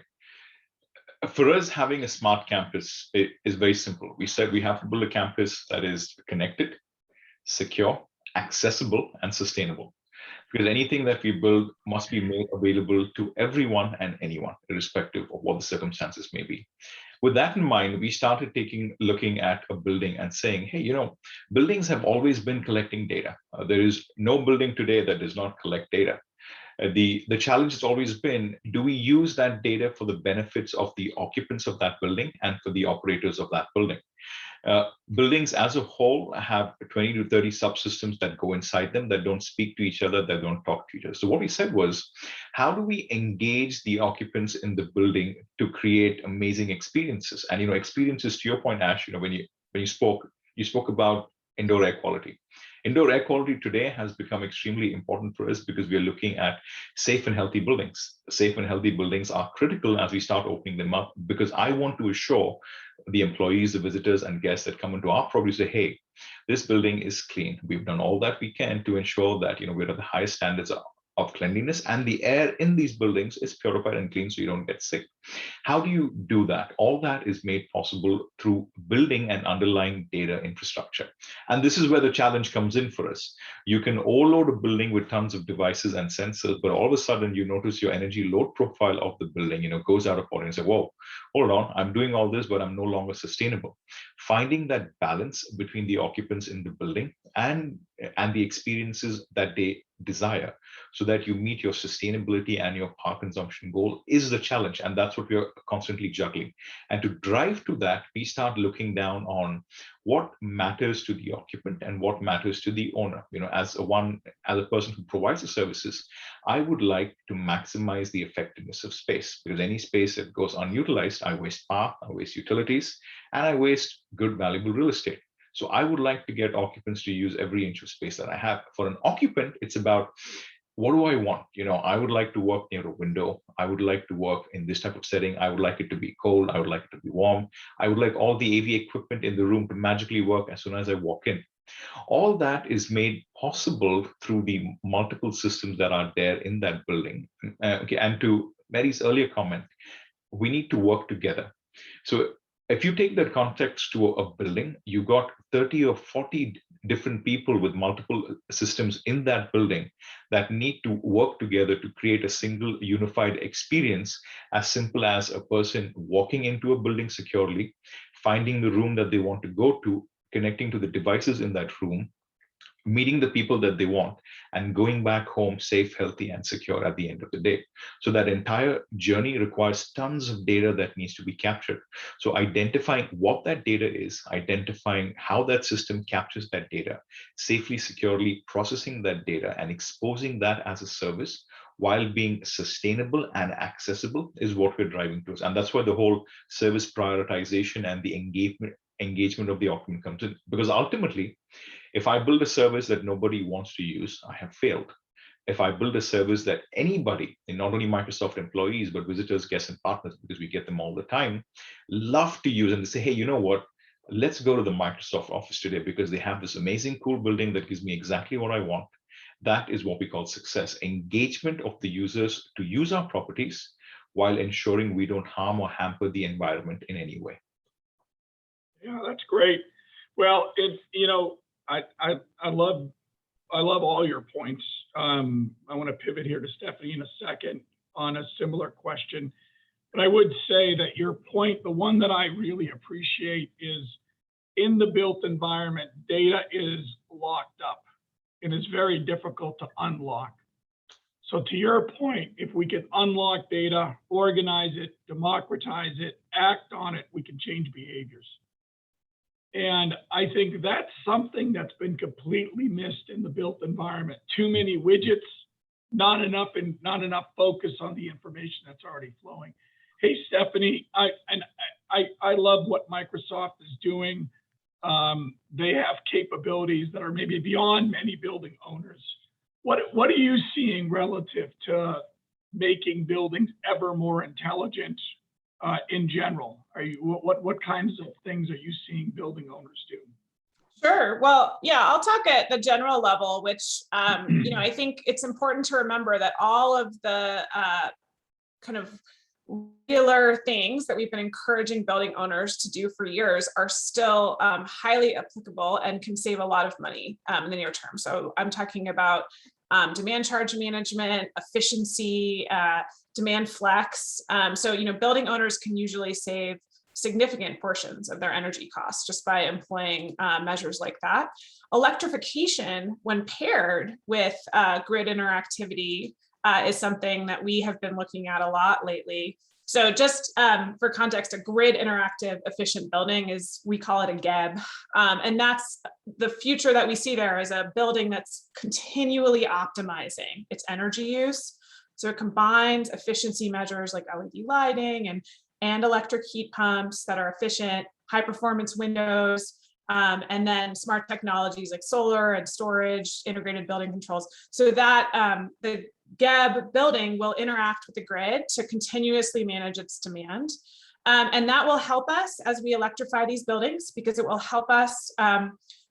For us, having a smart campus is very simple. We said we have to build a campus that is connected, secure, accessible, and sustainable. Because anything that we build must be made available to everyone and anyone, irrespective of what the circumstances may be. With that in mind, we started looking at a building and saying, hey, buildings have always been collecting data. There is no building today that does not collect data. The challenge has always been, do we use that data for the benefits of the occupants of that building and for the operators of that building? Buildings as a whole have 20 to 30 subsystems that go inside them that don't speak to each other, that don't talk to each other. So what we said was, how do we engage the occupants in the building to create amazing experiences? And experiences, to your point, Ash, when you spoke about indoor air quality. Indoor air quality today has become extremely important for us because we are looking at safe and healthy buildings. Safe and healthy buildings are critical as we start opening them up, because I want to assure the employees, the visitors, and guests that come into our property say, hey, this building is clean. We've done all that we can to ensure that we're at the highest standards of cleanliness, and the air in these buildings is purified and clean so you don't get sick. How do you do that? All that is made possible through building an underlying data infrastructure. And this is where the challenge comes in for us. You can overload a building with tons of devices and sensors, but all of a sudden you notice your energy load profile of the building goes out of order and say, whoa, hold on, I'm doing all this, but I'm no longer sustainable. Finding that balance between the occupants in the building and the experiences that they desire, so that you meet your sustainability and your power consumption goal, is the challenge. And that's what we're constantly juggling. And to drive to that, we start looking down on what matters to the occupant and what matters to the owner. As a person who provides the services, I would like to maximize the effectiveness of space, because any space that goes unutilized, I waste power, I waste utilities, and I waste good, valuable real estate. So I would like to get occupants to use every inch of space that I have. For an occupant, it's about, what do I want? I would like to work near a window. I would like to work in this type of setting. I would like it to be cold. I would like it to be warm. I would like all the AV equipment in the room to magically work as soon as I walk in. All that is made possible through the multiple systems that are there in that building. And to Mary's earlier comment, we need to work together. So if you take that context to a building, you got 30 or 40 different people with multiple systems in that building that need to work together to create a single unified experience, as simple as a person walking into a building securely, finding the room that they want to go to, connecting to the devices in that room, meeting the people that they want, and going back home safe, healthy, and secure at the end of the day. So that entire journey requires tons of data that needs to be captured. So identifying what that data is, identifying how that system captures that data, safely, securely processing that data, and exposing that as a service while being sustainable and accessible is what we're driving towards. And that's where the whole service prioritization and the engagement of the occupant comes in. Because ultimately, if I build a service that nobody wants to use, I have failed. If I build a service that anybody, and not only Microsoft employees, but visitors, guests, and partners, because we get them all the time, love to use, and they say, hey, you know what? Let's go to the Microsoft office today because they have this amazing, cool building that gives me exactly what I want. That is what we call success. Engagement of the users to use our properties while ensuring we don't harm or hamper the environment in any way. Yeah, that's great. Well, I love all your points. I want to pivot here to Stephanie in a second on a similar question. But I would say that your point, the one that I really appreciate, is in the built environment, data is locked up and it's very difficult to unlock. So to your point, if we can unlock data, organize it, democratize it, act on it, we can change behaviors. And I think that's something that's been completely missed in the built environment. Too many widgets, not enough focus on the information that's already flowing. Hey, Stephanie, I love what Microsoft is doing. They have capabilities that are maybe beyond many building owners. What are you seeing relative to making buildings ever more intelligent in general? What kinds of things are you seeing building owners do? Sure. Well, yeah, I'll talk at the general level, which, I think it's important to remember that all of the kind of regular things that we've been encouraging building owners to do for years are still highly applicable and can save a lot of money in the near term. So I'm talking about demand charge management, efficiency, demand flex. So, building owners can usually save significant portions of their energy costs just by employing measures like that. Electrification, when paired with grid interactivity, is something that we have been looking at a lot lately. So just for context, a grid interactive efficient building is, we call it a GEB. And that's the future that we see there, is a building that's continually optimizing its energy use. So it combines efficiency measures like LED lighting and electric heat pumps that are efficient, high performance windows, and then smart technologies like solar and storage, integrated building controls, so that the GEB building will interact with the grid to continuously manage its demand. And that will help us as we electrify these buildings, because it will help us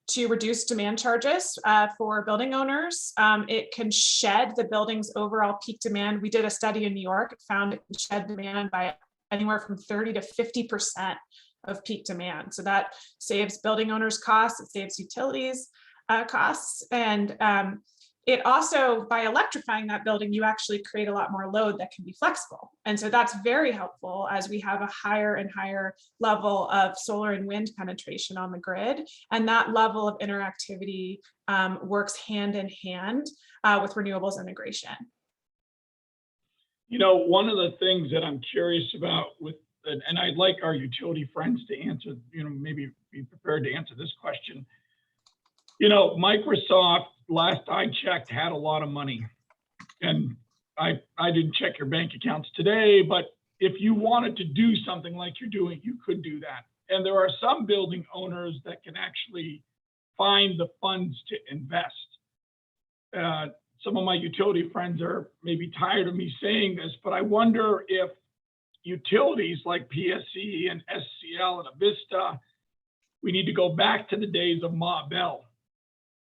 to reduce demand charges for building owners. It can shed the building's overall peak demand. We did a study in New York, it found it can shed demand by anywhere from 30 to 50% of peak demand. So that saves building owners costs, it saves utilities costs. And it also, by electrifying that building, you actually create a lot more load that can be flexible. And so that's very helpful as we have a higher and higher level of solar and wind penetration on the grid. And that level of interactivity works hand in hand with renewables integration. One of the things that I'm curious about and I'd like our utility friends to answer, maybe be prepared to answer this question. Microsoft, last I checked, had a lot of money. And I didn't check your bank accounts today, but if you wanted to do something like you're doing, you could do that. And there are some building owners that can actually find the funds to invest. Some of my utility friends are maybe tired of me saying this, but I wonder if utilities like PSE and SCL and Avista, we need to go back to the days of Ma Bell.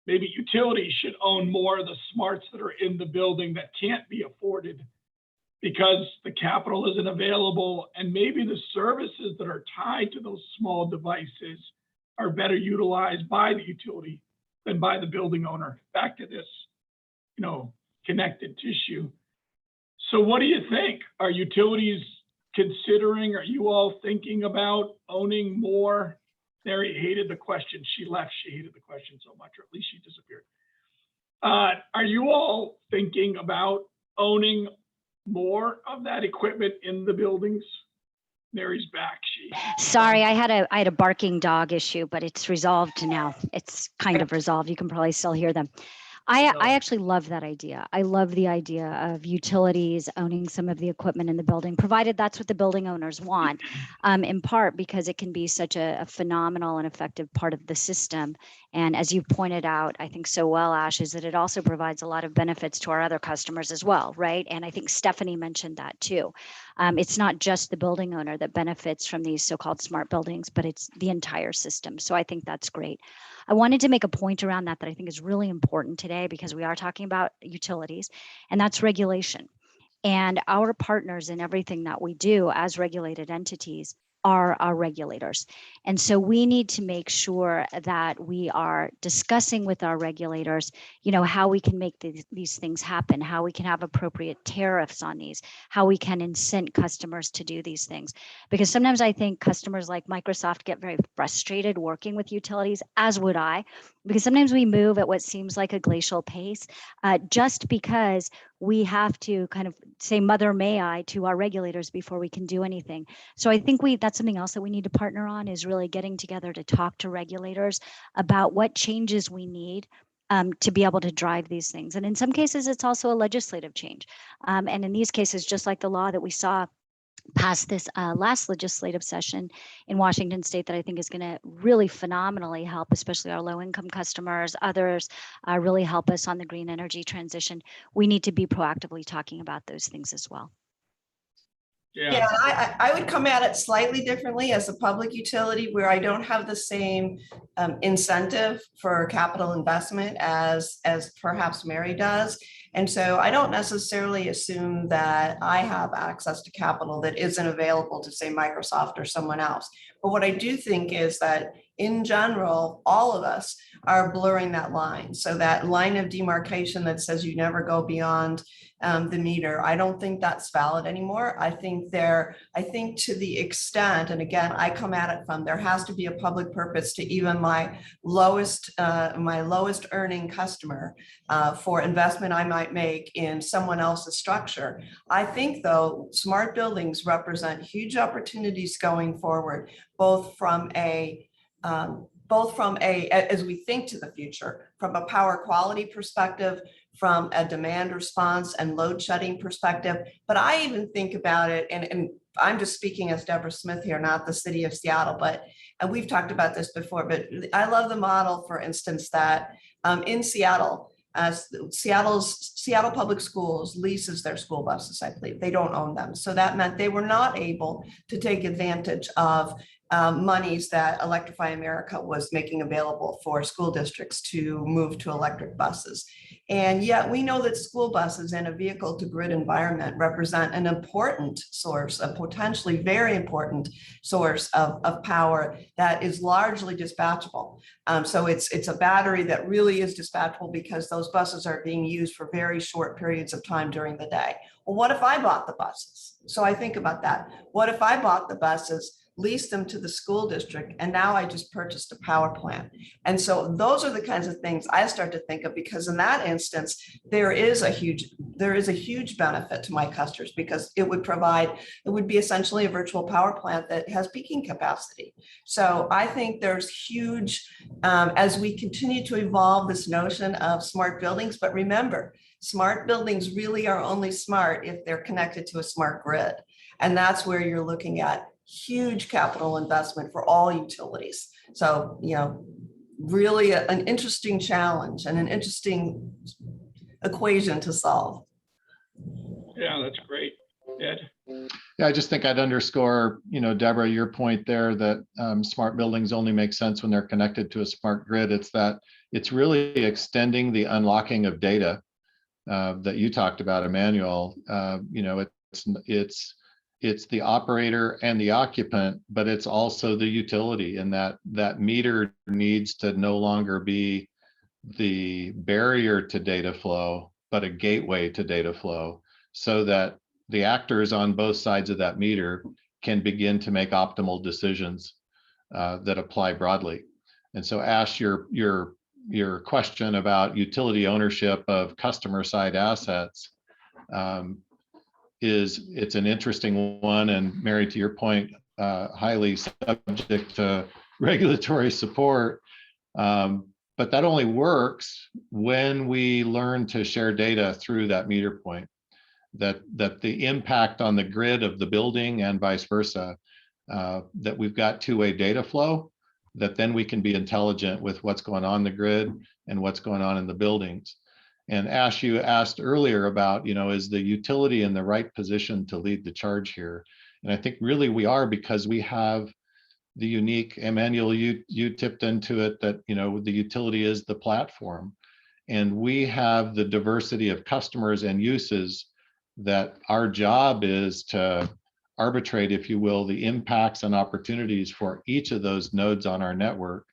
Maybe utilities should own more of the smarts that are in the building that can't be afforded because the capital isn't available, and maybe the services that are tied to those small devices are better utilized by the utility than by the building owner. Back to this, connected tissue. So what do you think? Are utilities considering, are you all thinking about owning more? Mary hated the question. She left. She hated the question so much, or at least she disappeared. Are you all thinking about owning more of that equipment in the buildings? Mary's back. Sorry, I had a barking dog issue, but it's resolved now. It's kind of resolved. You can probably still hear them. I actually love that idea. I love the idea of utilities owning some of the equipment in the building, provided that's what the building owners want, in part because it can be such a phenomenal and effective part of the system. And as you pointed out, I think so well, Ash, is that it also provides a lot of benefits to our other customers as well, right? And I think Stephanie mentioned that too. It's not just the building owner that benefits from these so-called smart buildings, but it's the entire system. So I think that's great. I wanted to make a point around that I think is really important today, because we are talking about utilities, and that's regulation. And our partners in everything that we do as regulated entities are our regulators. And so we need to make sure that we are discussing with our regulators, how we can make these things happen, how we can have appropriate tariffs on these, how we can incent customers to do these things. Because sometimes I think customers like Microsoft get very frustrated working with utilities, as would I, because sometimes we move at what seems like a glacial pace, just because we have to kind of say, mother may I, to our regulators before we can do anything. So I think that's something else that we need to partner on, is really getting together to talk to regulators about what changes we need to be able to drive these things. And in some cases, it's also a legislative change. And in these cases, just like the law that we saw passed this last legislative session in Washington State, that I think is going to really phenomenally help, especially our low-income customers, others, really help us on the green energy transition. We need to be proactively talking about those things as well. Yeah, I would come at it slightly differently as a public utility where I don't have the same incentive for capital investment as perhaps Mary does. And so I don't necessarily assume that I have access to capital that isn't available to, say, Microsoft or someone else. But what I do think is that in general, all of us are blurring that line. So that line of demarcation that says you never go beyond the meter, I don't think that's valid anymore. I think to the extent, and again, I come at it from there has to be a public purpose to even my lowest earning customer for investment I might make in someone else's structure. I think though, smart buildings represent huge opportunities going forward, both from a as we think to the future, from a power quality perspective, from a demand response and load shedding perspective. But I even think about it, and I'm just speaking as Deborah Smith here, not the city of Seattle, and we've talked about this before, but I love the model, for instance, that in Seattle, Seattle Public Schools leases their school buses, I believe. They don't own them. So that meant they were not able to take advantage of monies that Electrify America was making available for school districts to move to electric buses. And yet we know that school buses in a vehicle to grid environment represent an important source, a potentially very important source of power that is largely dispatchable. So it's a battery that really is dispatchable because those buses are being used for very short periods of time during the day. Well, what if I bought the buses? So I think about that. What if I bought the buses, leased them to the school district, and now I just purchased a power plant? And so those are the kinds of things I start to think of, because in that instance, there is a huge benefit to my customers, because it would be essentially a virtual power plant that has peaking capacity. So I think there's huge, as we continue to evolve this notion of smart buildings, but remember, smart buildings really are only smart if they're connected to a smart grid. And that's where you're looking at huge capital investment for all utilities. So, really an interesting challenge and an interesting equation to solve. Yeah, that's great. Ed? Yeah, I just think I'd underscore, Deborah, your point there that smart buildings only make sense when they're connected to a smart grid. It's really extending the unlocking of data that you talked about, Emmanuel. It's the operator and the occupant, but it's also the utility, and that meter needs to no longer be the barrier to data flow, but a gateway to data flow, so that the actors on both sides of that meter can begin to make optimal decisions that apply broadly. And so, Ash, your question about utility ownership of customer side assets, it's an interesting one, and Mary, to your point, highly subject to regulatory support. But that only works when we learn to share data through that meter point, that the impact on the grid of the building and vice versa, that we've got two-way data flow, that then we can be intelligent with what's going on in the grid and what's going on in the buildings. And Ash, you asked earlier about, is the utility in the right position to lead the charge here? And I think really we are, because we have the unique, Emmanuel, you tipped into it, that, the utility is the platform. And we have the diversity of customers and uses that our job is to arbitrate, if you will, the impacts and opportunities for each of those nodes on our network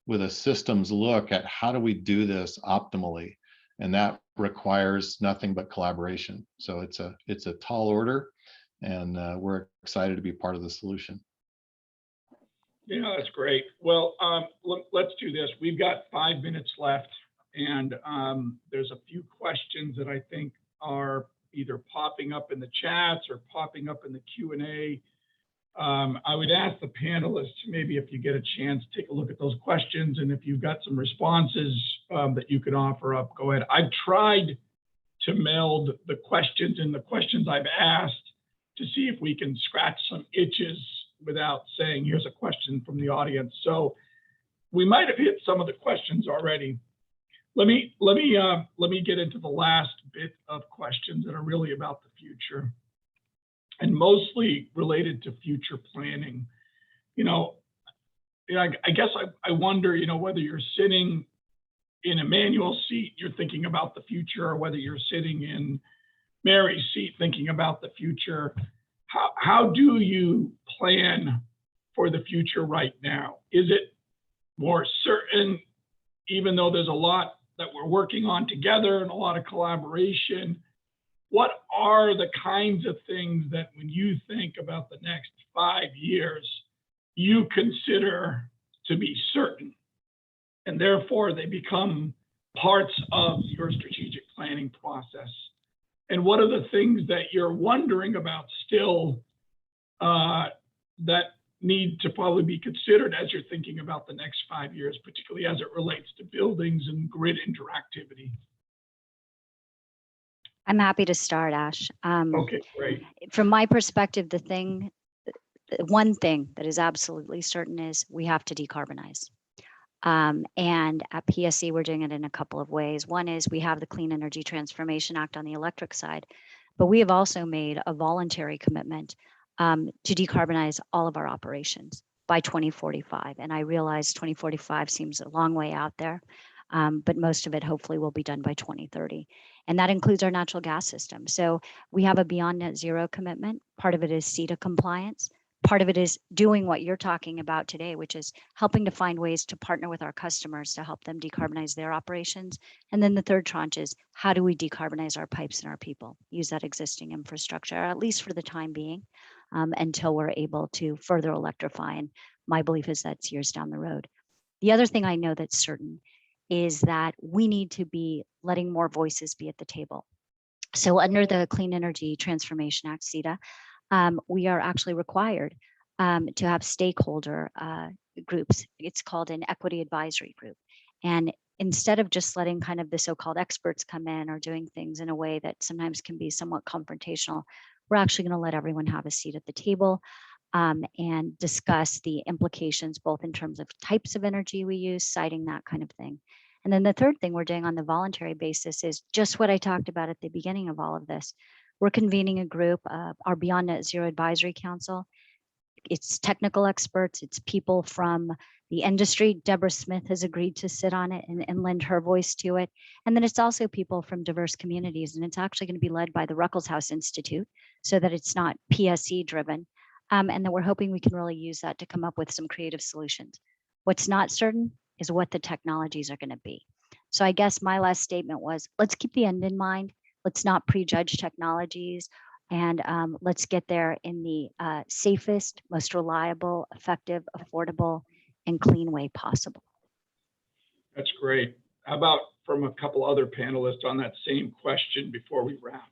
with a systems look at how do we do this optimally. And that requires nothing but collaboration. So it's a tall order, and we're excited to be part of the solution. Yeah, that's great. Well, let's do this. We've got 5 minutes left, and there's a few questions that I think are either popping up in the chats or popping up in the Q&A. I would ask the panelists, maybe if you get a chance, take a look at those questions, and if you've got some responses that you could offer up, go ahead. I've tried to meld the questions and the questions I've asked to see if we can scratch some itches without saying, here's a question from the audience. So we might have hit some of the questions already. Let me get into the last bit of questions that are really about the future. and mostly related to future planning. I guess I wonder, whether you're sitting in Emmanuel's seat, you're thinking about the future, or whether you're sitting in Mary's seat thinking about the future. How do you plan for the future right now? Is it more certain, even though there's a lot that we're working on together and a lot of collaboration? What are the kinds of things that when you think about the next 5 years, you consider to be certain, and therefore they become parts of your strategic planning process? And what are the things that you're wondering about still that need to probably be considered as you're thinking about the next 5 years, particularly as it relates to buildings and grid interactivity? I'm happy to start, Ash. Okay, great. From my perspective, one thing that is absolutely certain is we have to decarbonize. And at PSE, we're doing it in a couple of ways. One is we have the Clean Energy Transformation Act on the electric side, but we have also made a voluntary commitment to decarbonize all of our operations by 2045. And I realize 2045 seems a long way out there, but most of it hopefully will be done by 2030. And that includes our natural gas system. So we have a beyond net zero commitment. Part of it is CETA compliance. Part of it is doing what you're talking about today, which is helping to find ways to partner with our customers to help them decarbonize their operations. And then the third tranche is how do we decarbonize our pipes and our people, use that existing infrastructure, at least for the time being, until we're able to further electrify. And my belief is that's years down the road. The other thing I know that's certain is that we need to be letting more voices be at the table. So under the Clean Energy Transformation Act, CETA, we are actually required to have stakeholder groups. It's called an equity advisory group. And instead of just letting kind of the so-called experts come in or doing things in a way that sometimes can be somewhat confrontational, we're actually going to let everyone have a seat at the table and discuss the implications, both in terms of types of energy we use, citing that kind of thing. And then the third thing we're doing on the voluntary basis is just what I talked about at the beginning of all of this. We're convening a group, our Beyond Net Zero Advisory Council. It's technical experts, it's people from the industry. Deborah Smith has agreed to sit on it and lend her voice to it. And then it's also people from diverse communities, and it's actually going to be led by the Ruckelshaus Institute so that it's not PSE driven. And then we're hoping we can really use that to come up with some creative solutions. What's not certain is what the technologies are going to be. So I guess my last statement was, let's keep the end in mind. Let's not prejudge technologies, and let's get there in the safest, most reliable, effective, affordable, and clean way possible. That's great. How about from a couple other panelists on that same question before we wrap?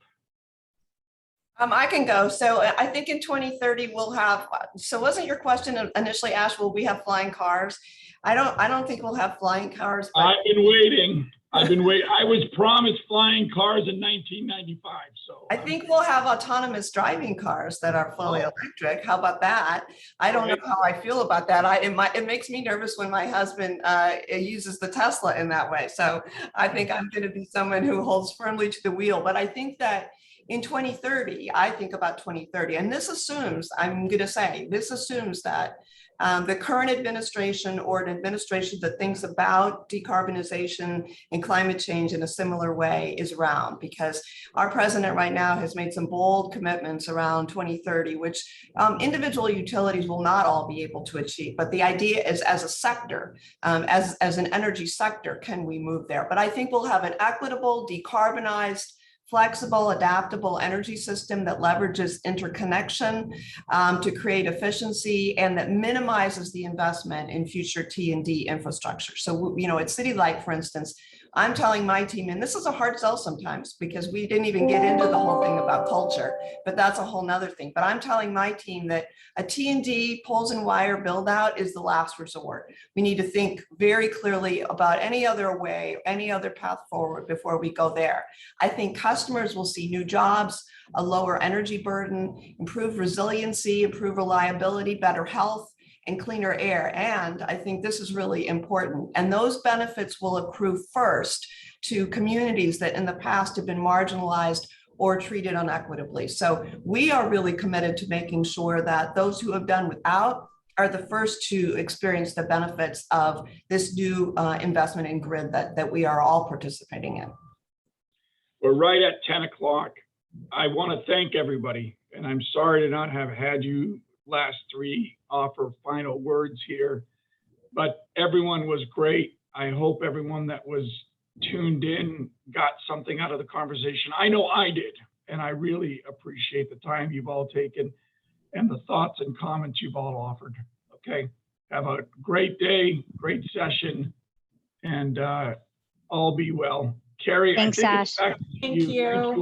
I can go. So I think in 2030 we'll have, so wasn't your question initially, Ash, will we have flying cars? I don't think we'll have flying cars. But I've been waiting. I was promised flying cars in 1995. So I think we'll have autonomous driving cars that are fully electric. How about that? I don't know how I feel about that. It makes me nervous when my husband uses the Tesla in that way. So I think I'm going to be someone who holds firmly to the wheel. But I think that in 2030, I think about 2030, and this assumes, I'm going to say, this assumes that the current administration or an administration that thinks about decarbonization and climate change in a similar way is around, because our president right now has made some bold commitments around 2030, which individual utilities will not all be able to achieve. But the idea is, as a sector, as an energy sector, can we move there? But I think we'll have an equitable, decarbonized, flexible, adaptable energy system that leverages interconnection to create efficiency and that minimizes the investment in future T&D infrastructure. So, at City Light, for instance, I'm telling my team, and this is a hard sell sometimes because we didn't even get into the whole thing about culture, but that's a whole nother thing. But I'm telling my team that a T&D poles and wire build out is the last resort. We need to think very clearly about any other way, any other path forward before we go there. I think customers will see new jobs, a lower energy burden, improved resiliency, improved reliability, better health, and cleaner air. And I think this is really important. And those benefits will accrue first to communities that in the past have been marginalized or treated unequitably. So we are really committed to making sure that those who have done without are the first to experience the benefits of this new investment in grid that we are all participating in. We're right at 10 o'clock. I want to thank everybody, and I'm sorry to not have had you last three offer final words here, but everyone was great. I hope everyone that was tuned in got something out of the conversation. I know I did, and I really appreciate the time you've all taken and the thoughts and comments you've all offered. Okay, have a great day, great session, and all be well. Carrie, Thanks, I think it's Ash. back to Thank you. you. Thank you